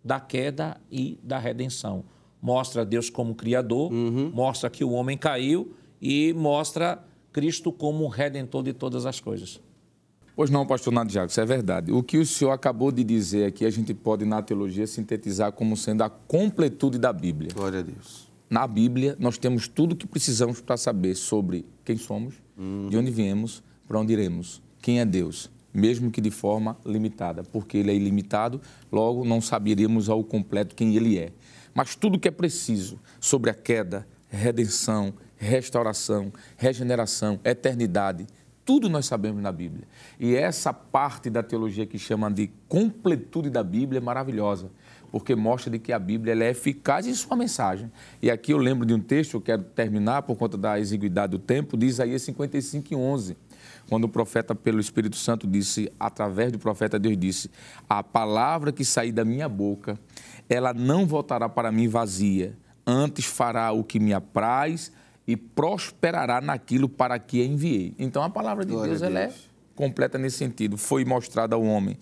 da queda e da redenção. Mostra Deus como Criador, mostra que o homem caiu e mostra Cristo como Redentor de todas as coisas. Pois não, pastor Nadiago, isso é verdade. O que o senhor acabou de dizer aqui, a gente pode, na teologia, sintetizar como sendo a completude da Bíblia. glória a Deus. Na Bíblia, nós temos tudo o que precisamos para saber sobre quem somos, de onde viemos, para onde iremos, quem é Deus, mesmo que de forma limitada, porque Ele é ilimitado, logo não saberíamos ao completo quem Ele é. Mas tudo o que é preciso sobre a queda, redenção, restauração, regeneração, eternidade, tudo nós sabemos na Bíblia. E essa parte da teologia que chama de completude da Bíblia é maravilhosa, porque mostra de que a Bíblia ela é eficaz em sua mensagem. E aqui eu lembro de um texto, eu quero terminar por conta da exiguidade do tempo, de Isaías 55:11, quando o profeta, pelo Espírito Santo, disse, através do profeta, Deus disse, a palavra que sair da minha boca, ela não voltará para mim vazia, antes fará o que me apraz e prosperará naquilo para que a enviei. Então, a palavra de Deus, ela é completa nesse sentido. Foi mostrada ao homem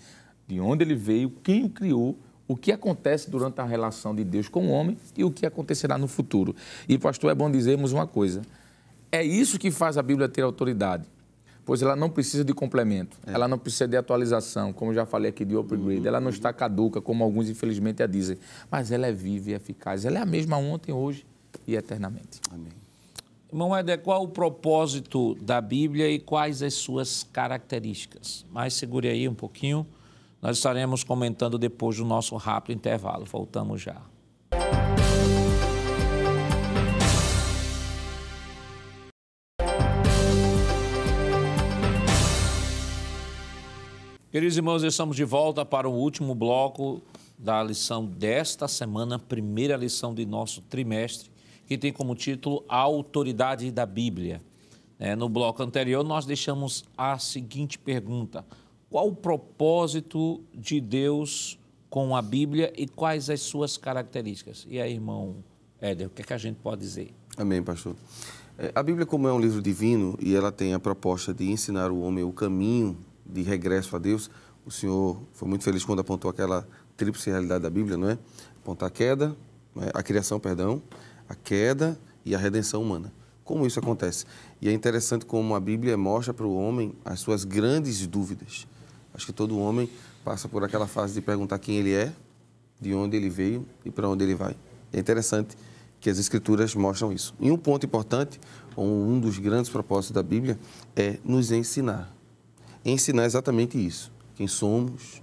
de onde ele veio, quem o criou, o que acontece durante a relação de Deus com o homem e o que acontecerá no futuro. E, pastor, é bom dizermos uma coisa. É isso que faz a Bíblia ter autoridade, pois ela não precisa de complemento, ela não precisa de atualização, como já falei aqui de upgrade, ela não está caduca, como alguns infelizmente a dizem, mas ela é viva e eficaz, ela é a mesma ontem, hoje e eternamente. Amém. Irmão Éder, qual o propósito da Bíblia e quais as suas características? Mas segure aí um pouquinho, nós estaremos comentando depois do nosso rápido intervalo. Voltamos já. Queridos irmãos, estamos de volta para o último bloco da lição desta semana, primeira lição de nosso trimestre, que tem como título A Autoridade da Bíblia. No bloco anterior, nós deixamos a seguinte pergunta: qual o propósito de Deus com a Bíblia e quais as suas características? E aí, irmão Éder, o que é que a gente pode dizer? Amém, pastor. A Bíblia, como é um livro divino e ela tem a proposta de ensinar o homem o caminho de regresso a Deus, o senhor foi muito feliz quando apontou aquela tríplice realidade da Bíblia, não é? Apontar a queda, a criação, perdão, a queda e a redenção humana. Como isso acontece? E é interessante como a Bíblia mostra para o homem as suas grandes dúvidas. Acho que todo homem passa por aquela fase de perguntar quem ele é, de onde ele veio e para onde ele vai. É interessante que as Escrituras mostram isso. E um ponto importante, ou um dos grandes propósitos da Bíblia, é nos ensinar. Ensinar exatamente isso. Quem somos,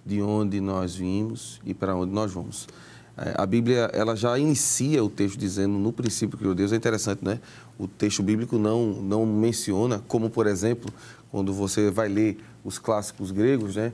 de onde nós vimos e para onde nós vamos. A Bíblia, ela já inicia o texto dizendo, no princípio criou Deus. É interessante, né? O texto bíblico não menciona, como, por exemplo, quando você vai ler os clássicos gregos, né?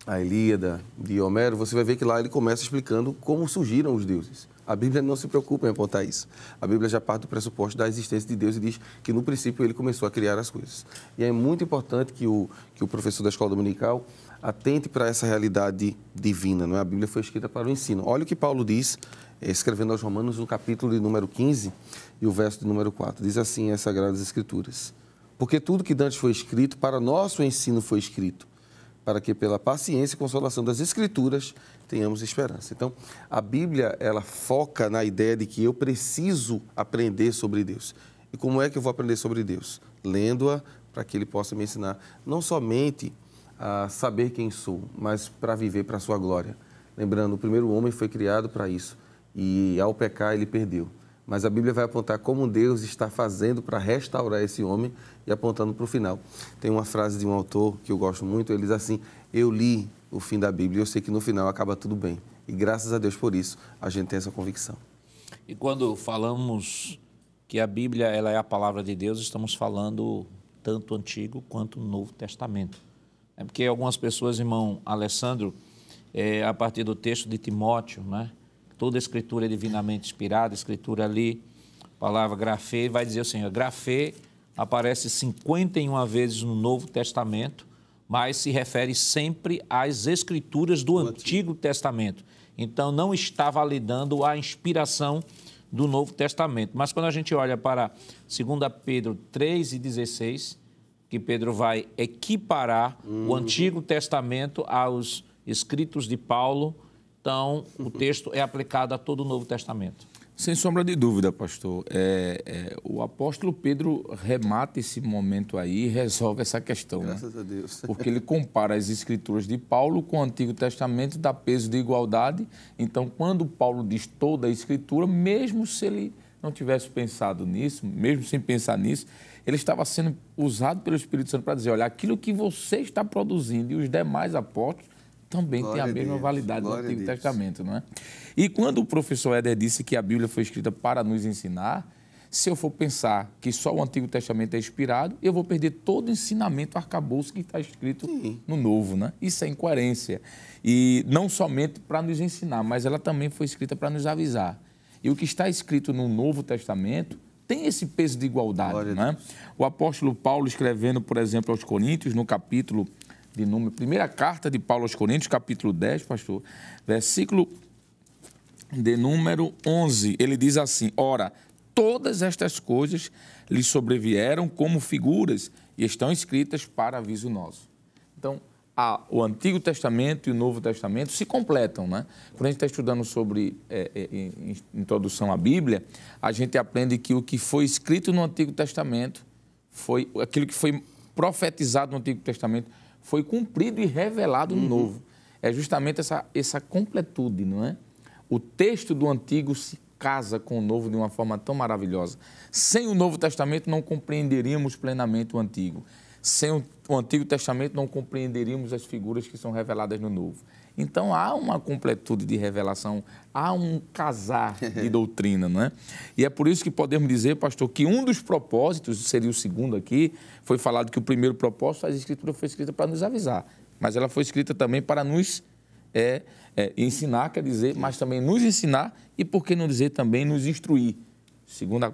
A Ilíada de Homero, você vai ver que lá ele começa explicando como surgiram os deuses. A Bíblia não se preocupa em apontar isso. A Bíblia já parte do pressuposto da existência de Deus e diz que, no princípio, ele começou a criar as coisas. E é muito importante que o professor da escola dominical atente para essa realidade divina, não é? A Bíblia foi escrita para o ensino. Olha o que Paulo diz, escrevendo aos Romanos, no capítulo de número 15 e o verso de número 4. Diz assim as Sagradas Escrituras: porque tudo que dantes foi escrito, para nosso ensino foi escrito, para que pela paciência e consolação das Escrituras tenhamos esperança. Então, a Bíblia, ela foca na ideia de que eu preciso aprender sobre Deus. E como é que eu vou aprender sobre Deus? Lendo-a para que Ele possa me ensinar não somente a saber quem sou, mas para viver para a sua glória. Lembrando, o primeiro homem foi criado para isso e ao pecar ele perdeu. Mas a Bíblia vai apontar como Deus está fazendo para restaurar esse homem e apontando para o final. Tem uma frase de um autor que eu gosto muito, ele diz assim: eu li o fim da Bíblia e eu sei que no final acaba tudo bem. E graças a Deus por isso, a gente tem essa convicção. E quando falamos que a Bíblia ela é a palavra de Deus, estamos falando tanto o Antigo quanto o Novo Testamento. É porque algumas pessoas, irmão Alessandro, a partir do texto de Timóteo, né? Toda a Escritura é divinamente inspirada, a Escritura ali, a palavra grafê, vai dizer o Senhor, grafê aparece 51 vezes no Novo Testamento, mas se refere sempre às Escrituras do Antigo Testamento. Então, não está validando a inspiração do Novo Testamento. Mas quando a gente olha para 2 Pedro 3:16, que Pedro vai equiparar o Antigo Testamento aos escritos de Paulo, então o texto é aplicado a todo o Novo Testamento. Sem sombra de dúvida, pastor. O apóstolo Pedro remata esse momento aí e resolve essa questão. Graças a Deus. Porque ele compara as escrituras de Paulo com o Antigo Testamento, dá peso de igualdade. Então, quando Paulo diz toda a escritura, mesmo se ele não tivesse pensado nisso, mesmo sem pensar nisso, ele estava sendo usado pelo Espírito Santo para dizer, olha, aquilo que você está produzindo e os demais apóstolos também tem a mesma validade do Antigo Testamento, não é? E quando o professor Éder disse que a Bíblia foi escrita para nos ensinar, se eu for pensar que só o Antigo Testamento é inspirado, eu vou perder todo o ensinamento arcabouço que está escrito no Novo, né? Isso é incoerência. E não somente para nos ensinar, mas ela também foi escrita para nos avisar. E o que está escrito no Novo Testamento tem esse peso de igualdade, né? O apóstolo Paulo, escrevendo, por exemplo, aos Coríntios, no capítulo de número, primeira carta de Paulo aos Coríntios, capítulo 10, pastor, versículo de número 11, ele diz assim, ora, todas estas coisas lhe sobrevieram como figuras e estão escritas para aviso nosso. Então, o Antigo Testamento e o Novo Testamento se completam, né? Quando a gente está estudando sobre introdução à Bíblia, a gente aprende que o que foi escrito no Antigo Testamento foi aquilo que foi profetizado no Antigo Testamento foi cumprido e revelado no Novo. É justamente essa completude, não é? O texto do Antigo se casa com o Novo de uma forma tão maravilhosa. Sem o Novo Testamento não compreenderíamos plenamente o Antigo. Sem o Antigo Testamento não compreenderíamos as figuras que são reveladas no Novo. Então, há uma completude de revelação, há um casar de doutrina, não é? E é por isso que podemos dizer, pastor, que um dos propósitos, seria o segundo aqui, foi falado que o primeiro propósito, a Escritura foi escrita para nos avisar, mas ela foi escrita também para nos ensinar, quer dizer, mas também nos ensinar e, por que não dizer, também nos instruir.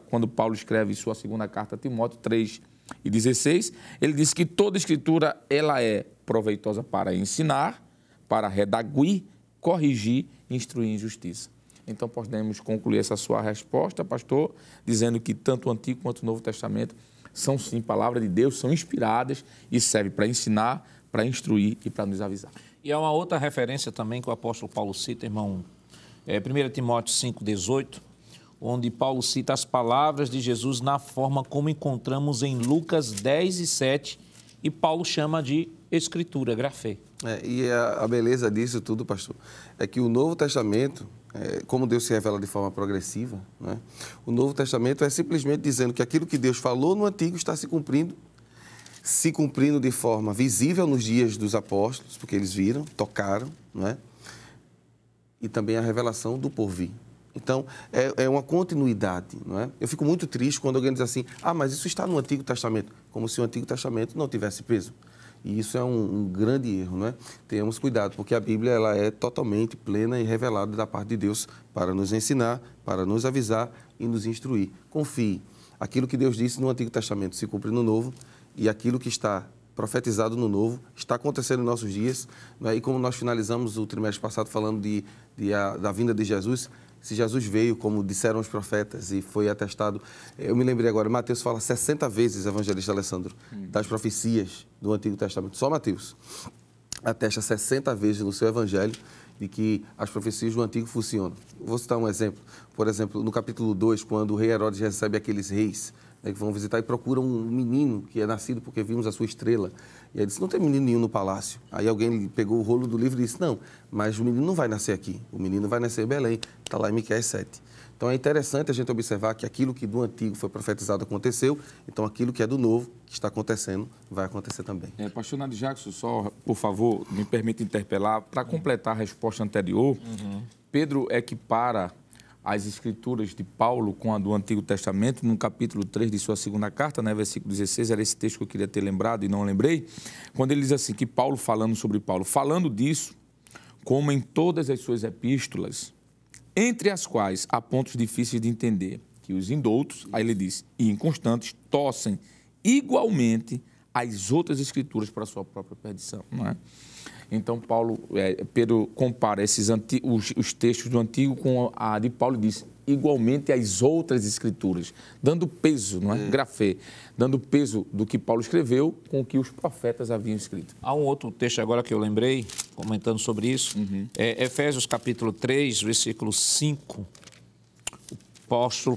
Quando Paulo escreve sua segunda carta a Timóteo 3:16, ele diz que toda Escritura ela é proveitosa para ensinar, para redaguir, corrigir e instruir em justiça. Então, podemos concluir essa sua resposta, pastor, dizendo que tanto o Antigo quanto o Novo Testamento são, sim, palavra de Deus, são inspiradas e servem para ensinar, para instruir e para nos avisar. E há uma outra referência também que o apóstolo Paulo cita, irmão, 1 Timóteo 5,18, onde Paulo cita as palavras de Jesus na forma como encontramos em Lucas 10:7, e Paulo chama de escritura, grafê. E a beleza disso tudo, pastor, é que o Novo Testamento, como Deus se revela de forma progressiva, né? O Novo Testamento é simplesmente dizendo que aquilo que Deus falou no Antigo está se cumprindo de forma visível nos dias dos apóstolos, porque eles viram, tocaram, né? E também a revelação do porvir. Então, é uma continuidade, não é? Eu fico muito triste quando alguém diz assim, mas isso está no Antigo Testamento, como se o Antigo Testamento não tivesse peso. E isso é um grande erro, não é? Tenhamos cuidado, porque a Bíblia ela é totalmente plena e revelada da parte de Deus para nos ensinar, para nos avisar e nos instruir. Confie. Aquilo que Deus disse no Antigo Testamento se cumpre no Novo, e aquilo que está profetizado no Novo está acontecendo em nossos dias, não é? E como nós finalizamos o trimestre passado falando da vinda de Jesus, se Jesus veio, como disseram os profetas, e foi atestado... Eu me lembrei agora, Mateus fala 60 vezes, evangelista Alessandro, das profecias do Antigo Testamento. Só Mateus atesta 60 vezes no seu evangelho de que as profecias do Antigo funcionam. Vou citar um exemplo. Por exemplo, no capítulo 2, quando o rei Herodes recebe aqueles reis, né, que vão visitar e procuram um menino que é nascido porque vimos a sua estrela. E aí disse, não tem menino nenhum no palácio. Aí alguém pegou o rolo do livro e disse, não, mas o menino não vai nascer aqui. O menino vai nascer em Belém. Está lá em Miqueias 7. Então é interessante a gente observar que aquilo que do Antigo foi profetizado aconteceu, então aquilo que é do Novo, que está acontecendo, vai acontecer também. Pastor Nadir Jackson, só, por favor, me permita interpelar, para completar a resposta anterior, Pedro equipara as escrituras de Paulo com a do Antigo Testamento, no capítulo 3 de sua segunda carta, né, versículo 16, era esse texto que eu queria ter lembrado e não lembrei, quando ele diz assim, que Paulo, falando disso, como em todas as suas epístolas, entre as quais há pontos difíceis de entender, que os indoutos, aí ele diz, e inconstantes, torcem igualmente as outras escrituras para a sua própria perdição, não é? Então, Pedro compara os textos do Antigo com a de Paulo e diz, igualmente as outras escrituras, dando peso, não é? Grafê, dando peso do que Paulo escreveu com o que os profetas haviam escrito. Há um outro texto agora que eu lembrei, comentando sobre isso, Efésios capítulo 3, versículo 5, o apóstolo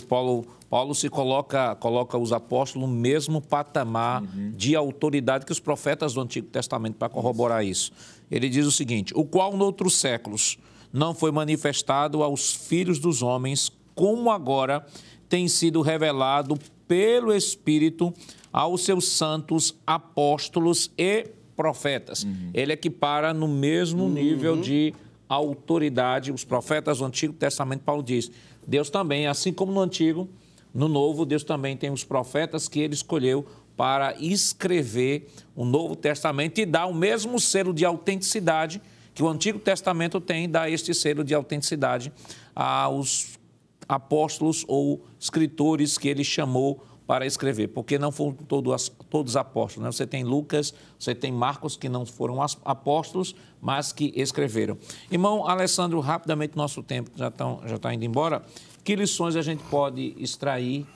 Paulo se coloca os apóstolos no mesmo patamar de autoridade que os profetas do Antigo Testamento, para corroborar isso. Ele diz o seguinte, o qual noutros séculos não foi manifestado aos filhos dos homens, como agora tem sido revelado pelo Espírito aos seus santos apóstolos e profetas. Ele equipara no mesmo nível de autoridade os profetas do Antigo Testamento. Paulo diz, Deus também, assim como no Antigo, no Novo, Deus também tem os profetas que ele escolheu para escrever o Novo Testamento e dar o mesmo selo de autenticidade que o Antigo Testamento tem, dá este selo de autenticidade aos apóstolos ou escritores que ele chamou para escrever, porque não foram todos apóstolos, né? Você tem Lucas, você tem Marcos, que não foram apóstolos, mas que escreveram. Irmão Alessandro, rapidamente, nosso tempo já está indo embora. Que lições a gente pode extrair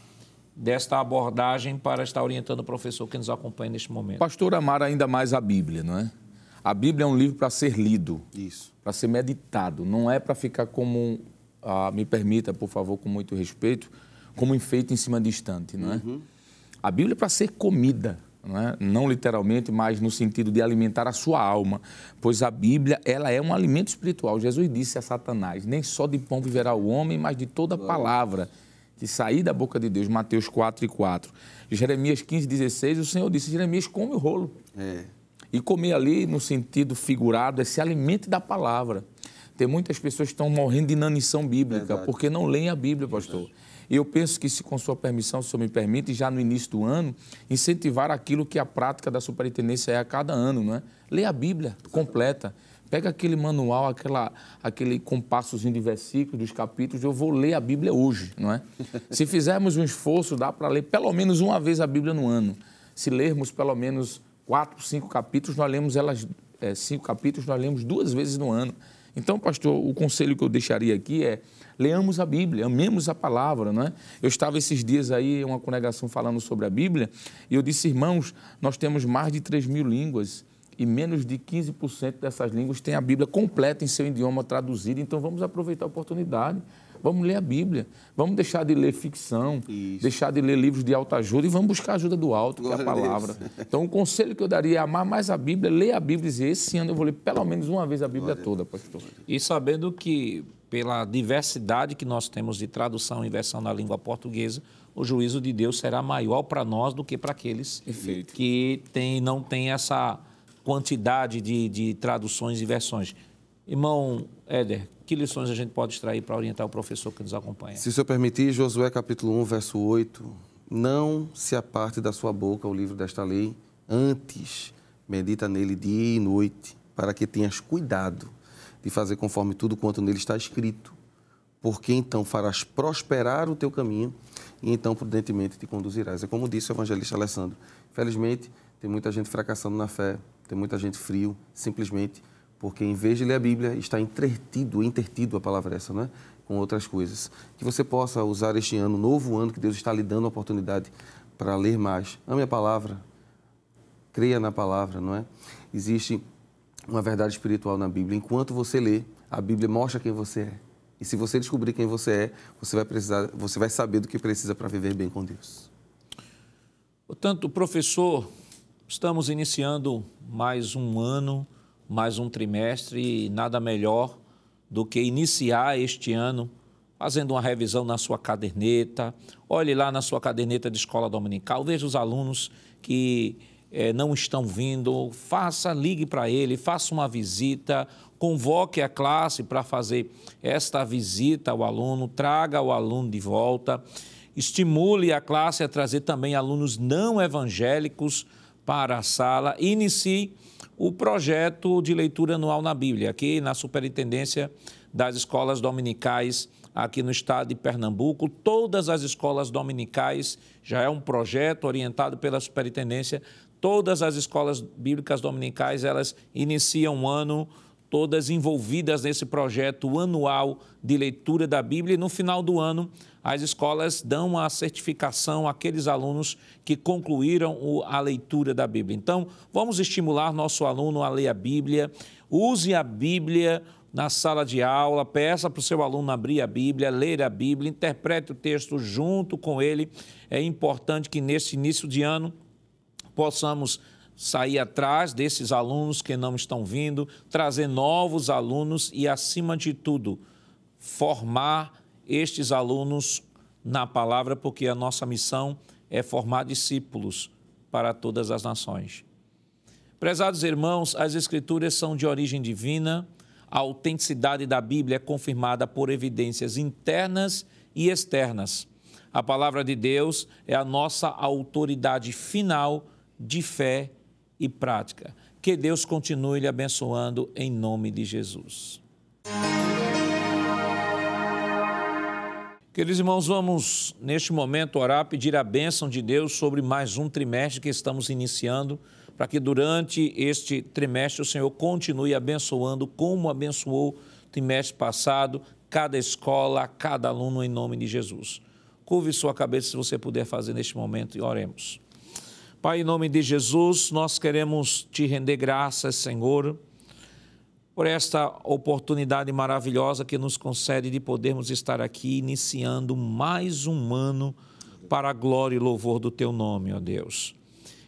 desta abordagem para estar orientando o professor que nos acompanha neste momento? Pastor, amar ainda mais a Bíblia, não é? A Bíblia é um livro para ser lido, para ser meditado, não é para ficar como, me permita, por favor, com muito respeito, como enfeite em cima de estante, não é? A Bíblia é para ser comida, não é? Não literalmente, mas no sentido de alimentar a sua alma, pois a Bíblia, ela é um alimento espiritual. Jesus disse a Satanás, nem só de pão viverá o homem, mas de toda palavra que sair da boca de Deus, Mateus 4:4. Jeremias 15:16, o Senhor disse, Jeremias, come o rolo. E comer ali, no sentido figurado, é se alimente da palavra. Tem muitas pessoas que estão morrendo de inanição bíblica, porque não leem a Bíblia, pastor. E eu penso que, se com sua permissão, se o senhor me permite, já no início do ano, incentivar aquilo que a prática da superintendência é a cada ano, não é? Lê a Bíblia completa. Pega aquele manual, aquele compassozinho de versículos, dos capítulos, eu vou ler a Bíblia hoje, não é? Se fizermos um esforço, dá para ler pelo menos uma vez a Bíblia no ano. Se lermos pelo menos 4, 5 capítulos, nós lemos 5 capítulos, nós lemos 2 vezes no ano. Então, pastor, o conselho que eu deixaria aqui é: leamos a Bíblia, amemos a palavra, não é? Eu estava esses dias aí em uma congregação falando sobre a Bíblia e eu disse: irmãos, nós temos mais de 3.000 línguas e menos de 15% dessas línguas tem a Bíblia completa em seu idioma traduzido. Então, vamos aproveitar a oportunidade. Vamos ler a Bíblia, vamos deixar de ler ficção, deixar de ler livros de autoajuda e vamos buscar a ajuda do alto, que é a palavra. Então, o conselho que eu daria é amar mais a Bíblia, ler a Bíblia e dizer: esse ano eu vou ler pelo menos uma vez a Bíblia toda, pastor. E sabendo que, pela diversidade que nós temos de tradução e versão na língua portuguesa, o juízo de Deus será maior para nós do que para aqueles que não têm essa quantidade de traduções e versões. Irmão Éder, que lições a gente pode extrair para orientar o professor que nos acompanha? Se o senhor permitir, Josué capítulo 1, verso 8, não se aparte da sua boca o livro desta lei, antes medita nele dia e noite, para que tenhas cuidado de fazer conforme tudo quanto nele está escrito, porque então farás prosperar o teu caminho e então prudentemente te conduzirás. É como disse o evangelista Alessandro. Infelizmente, tem muita gente fracassando na fé, tem muita gente frio, simplesmente porque em vez de ler a Bíblia, está intertido a palavra essa, né? Com outras coisas. Que você possa usar este ano, novo ano, que Deus está lhe dando a oportunidade para ler mais. Ame a palavra, creia na palavra, não é? Existe uma verdade espiritual na Bíblia. Enquanto você lê, a Bíblia mostra quem você é. E se você descobrir quem você é, você vai saber do que precisa para viver bem com Deus. Portanto, professor, estamos iniciando mais um ano, mais um trimestre, e nada melhor do que iniciar este ano fazendo uma revisão na sua caderneta. Olhe lá na sua caderneta de escola dominical, veja os alunos que não estão vindo, ligue para ele, faça uma visita, convoque a classe para fazer esta visita ao aluno, traga o aluno de volta, estimule a classe a trazer também alunos não evangélicos para a sala, inicie o projeto de leitura anual na Bíblia, aqui na Superintendência das Escolas Dominicais, aqui no estado de Pernambuco. Todas as escolas dominicais, já é um projeto orientado pela Superintendência, todas as escolas bíblicas dominicais, elas iniciam um ano, todas envolvidas nesse projeto anual de leitura da Bíblia, e no final do ano as escolas dão a certificação àqueles alunos que concluíram a leitura da Bíblia. Então, vamos estimular nosso aluno a ler a Bíblia, use a Bíblia na sala de aula, peça para o seu aluno abrir a Bíblia, ler a Bíblia, interprete o texto junto com ele. É importante que nesse início de ano possamos sair atrás desses alunos que não estão vindo, trazer novos alunos e, acima de tudo, formar estes alunos na palavra, porque a nossa missão é formar discípulos para todas as nações. Prezados irmãos, as Escrituras são de origem divina, a autenticidade da Bíblia é confirmada por evidências internas e externas. A palavra de Deus é a nossa autoridade final de fé e prática. Que Deus continue lhe abençoando em nome de Jesus. Queridos irmãos, vamos neste momento orar, pedir a bênção de Deus sobre mais um trimestre que estamos iniciando, para que durante este trimestre o Senhor continue abençoando como abençoou o trimestre passado, cada escola, cada aluno, em nome de Jesus. Curve sua cabeça se você puder fazer neste momento e oremos. Pai, em nome de Jesus, nós queremos te render graças, Senhor, por esta oportunidade maravilhosa que nos concede de podermos estar aqui iniciando mais um ano para a glória e louvor do teu nome, ó Deus.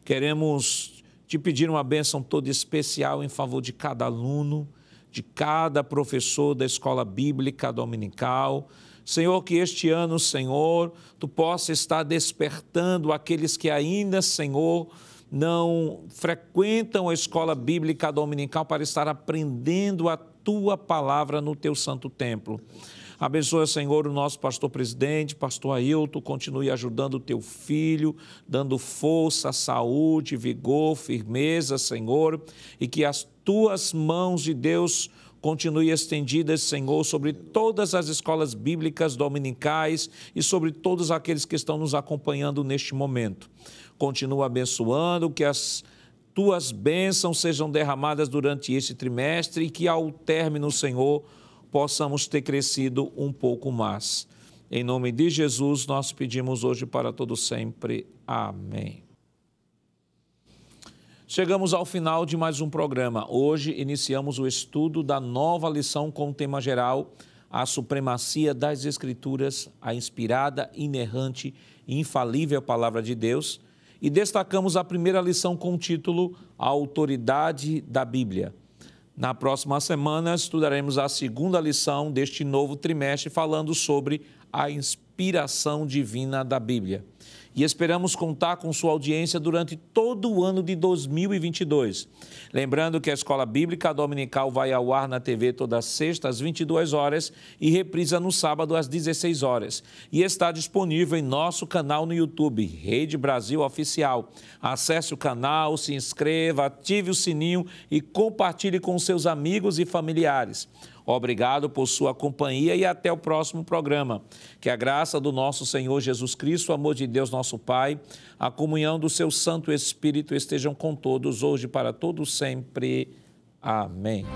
Queremos te pedir uma bênção toda especial em favor de cada aluno, de cada professor da escola bíblica dominical. Senhor, que este ano, Senhor, tu possa estar despertando aqueles que ainda, Senhor, não frequentam a escola bíblica dominical para estar aprendendo a tua palavra no teu santo templo. Abençoa, Senhor, o nosso pastor presidente, pastor Ailton, continue ajudando o teu filho, dando força, saúde, vigor, firmeza, Senhor, e que as tuas mãos de Deus continue estendidas, Senhor, sobre todas as escolas bíblicas dominicais e sobre todos aqueles que estão nos acompanhando neste momento. Continua abençoando, que as tuas bênçãos sejam derramadas durante este trimestre e que ao término, Senhor, possamos ter crescido um pouco mais. Em nome de Jesus, nós pedimos hoje para todo sempre. Amém. Chegamos ao final de mais um programa. Hoje iniciamos o estudo da nova lição com o tema geral, a supremacia das Escrituras, a inspirada, inerrante e infalível Palavra de Deus. E destacamos a primeira lição com o título A Autoridade da Bíblia. Na próxima semana, estudaremos a segunda lição deste novo trimestre, falando sobre a inspiração divina da Bíblia. E esperamos contar com sua audiência durante todo o ano de 2022. Lembrando que a Escola Bíblica Dominical vai ao ar na TV toda sexta às 22 horas e reprisa no sábado às 16 horas. E está disponível em nosso canal no YouTube, Rede Brasil Oficial. Acesse o canal, se inscreva, ative o sininho e compartilhe com seus amigos e familiares. Obrigado por sua companhia e até o próximo programa. Que a graça do nosso Senhor Jesus Cristo, o amor de Deus nosso Pai, a comunhão do seu Santo Espírito estejam com todos, hoje e para todos sempre. Amém.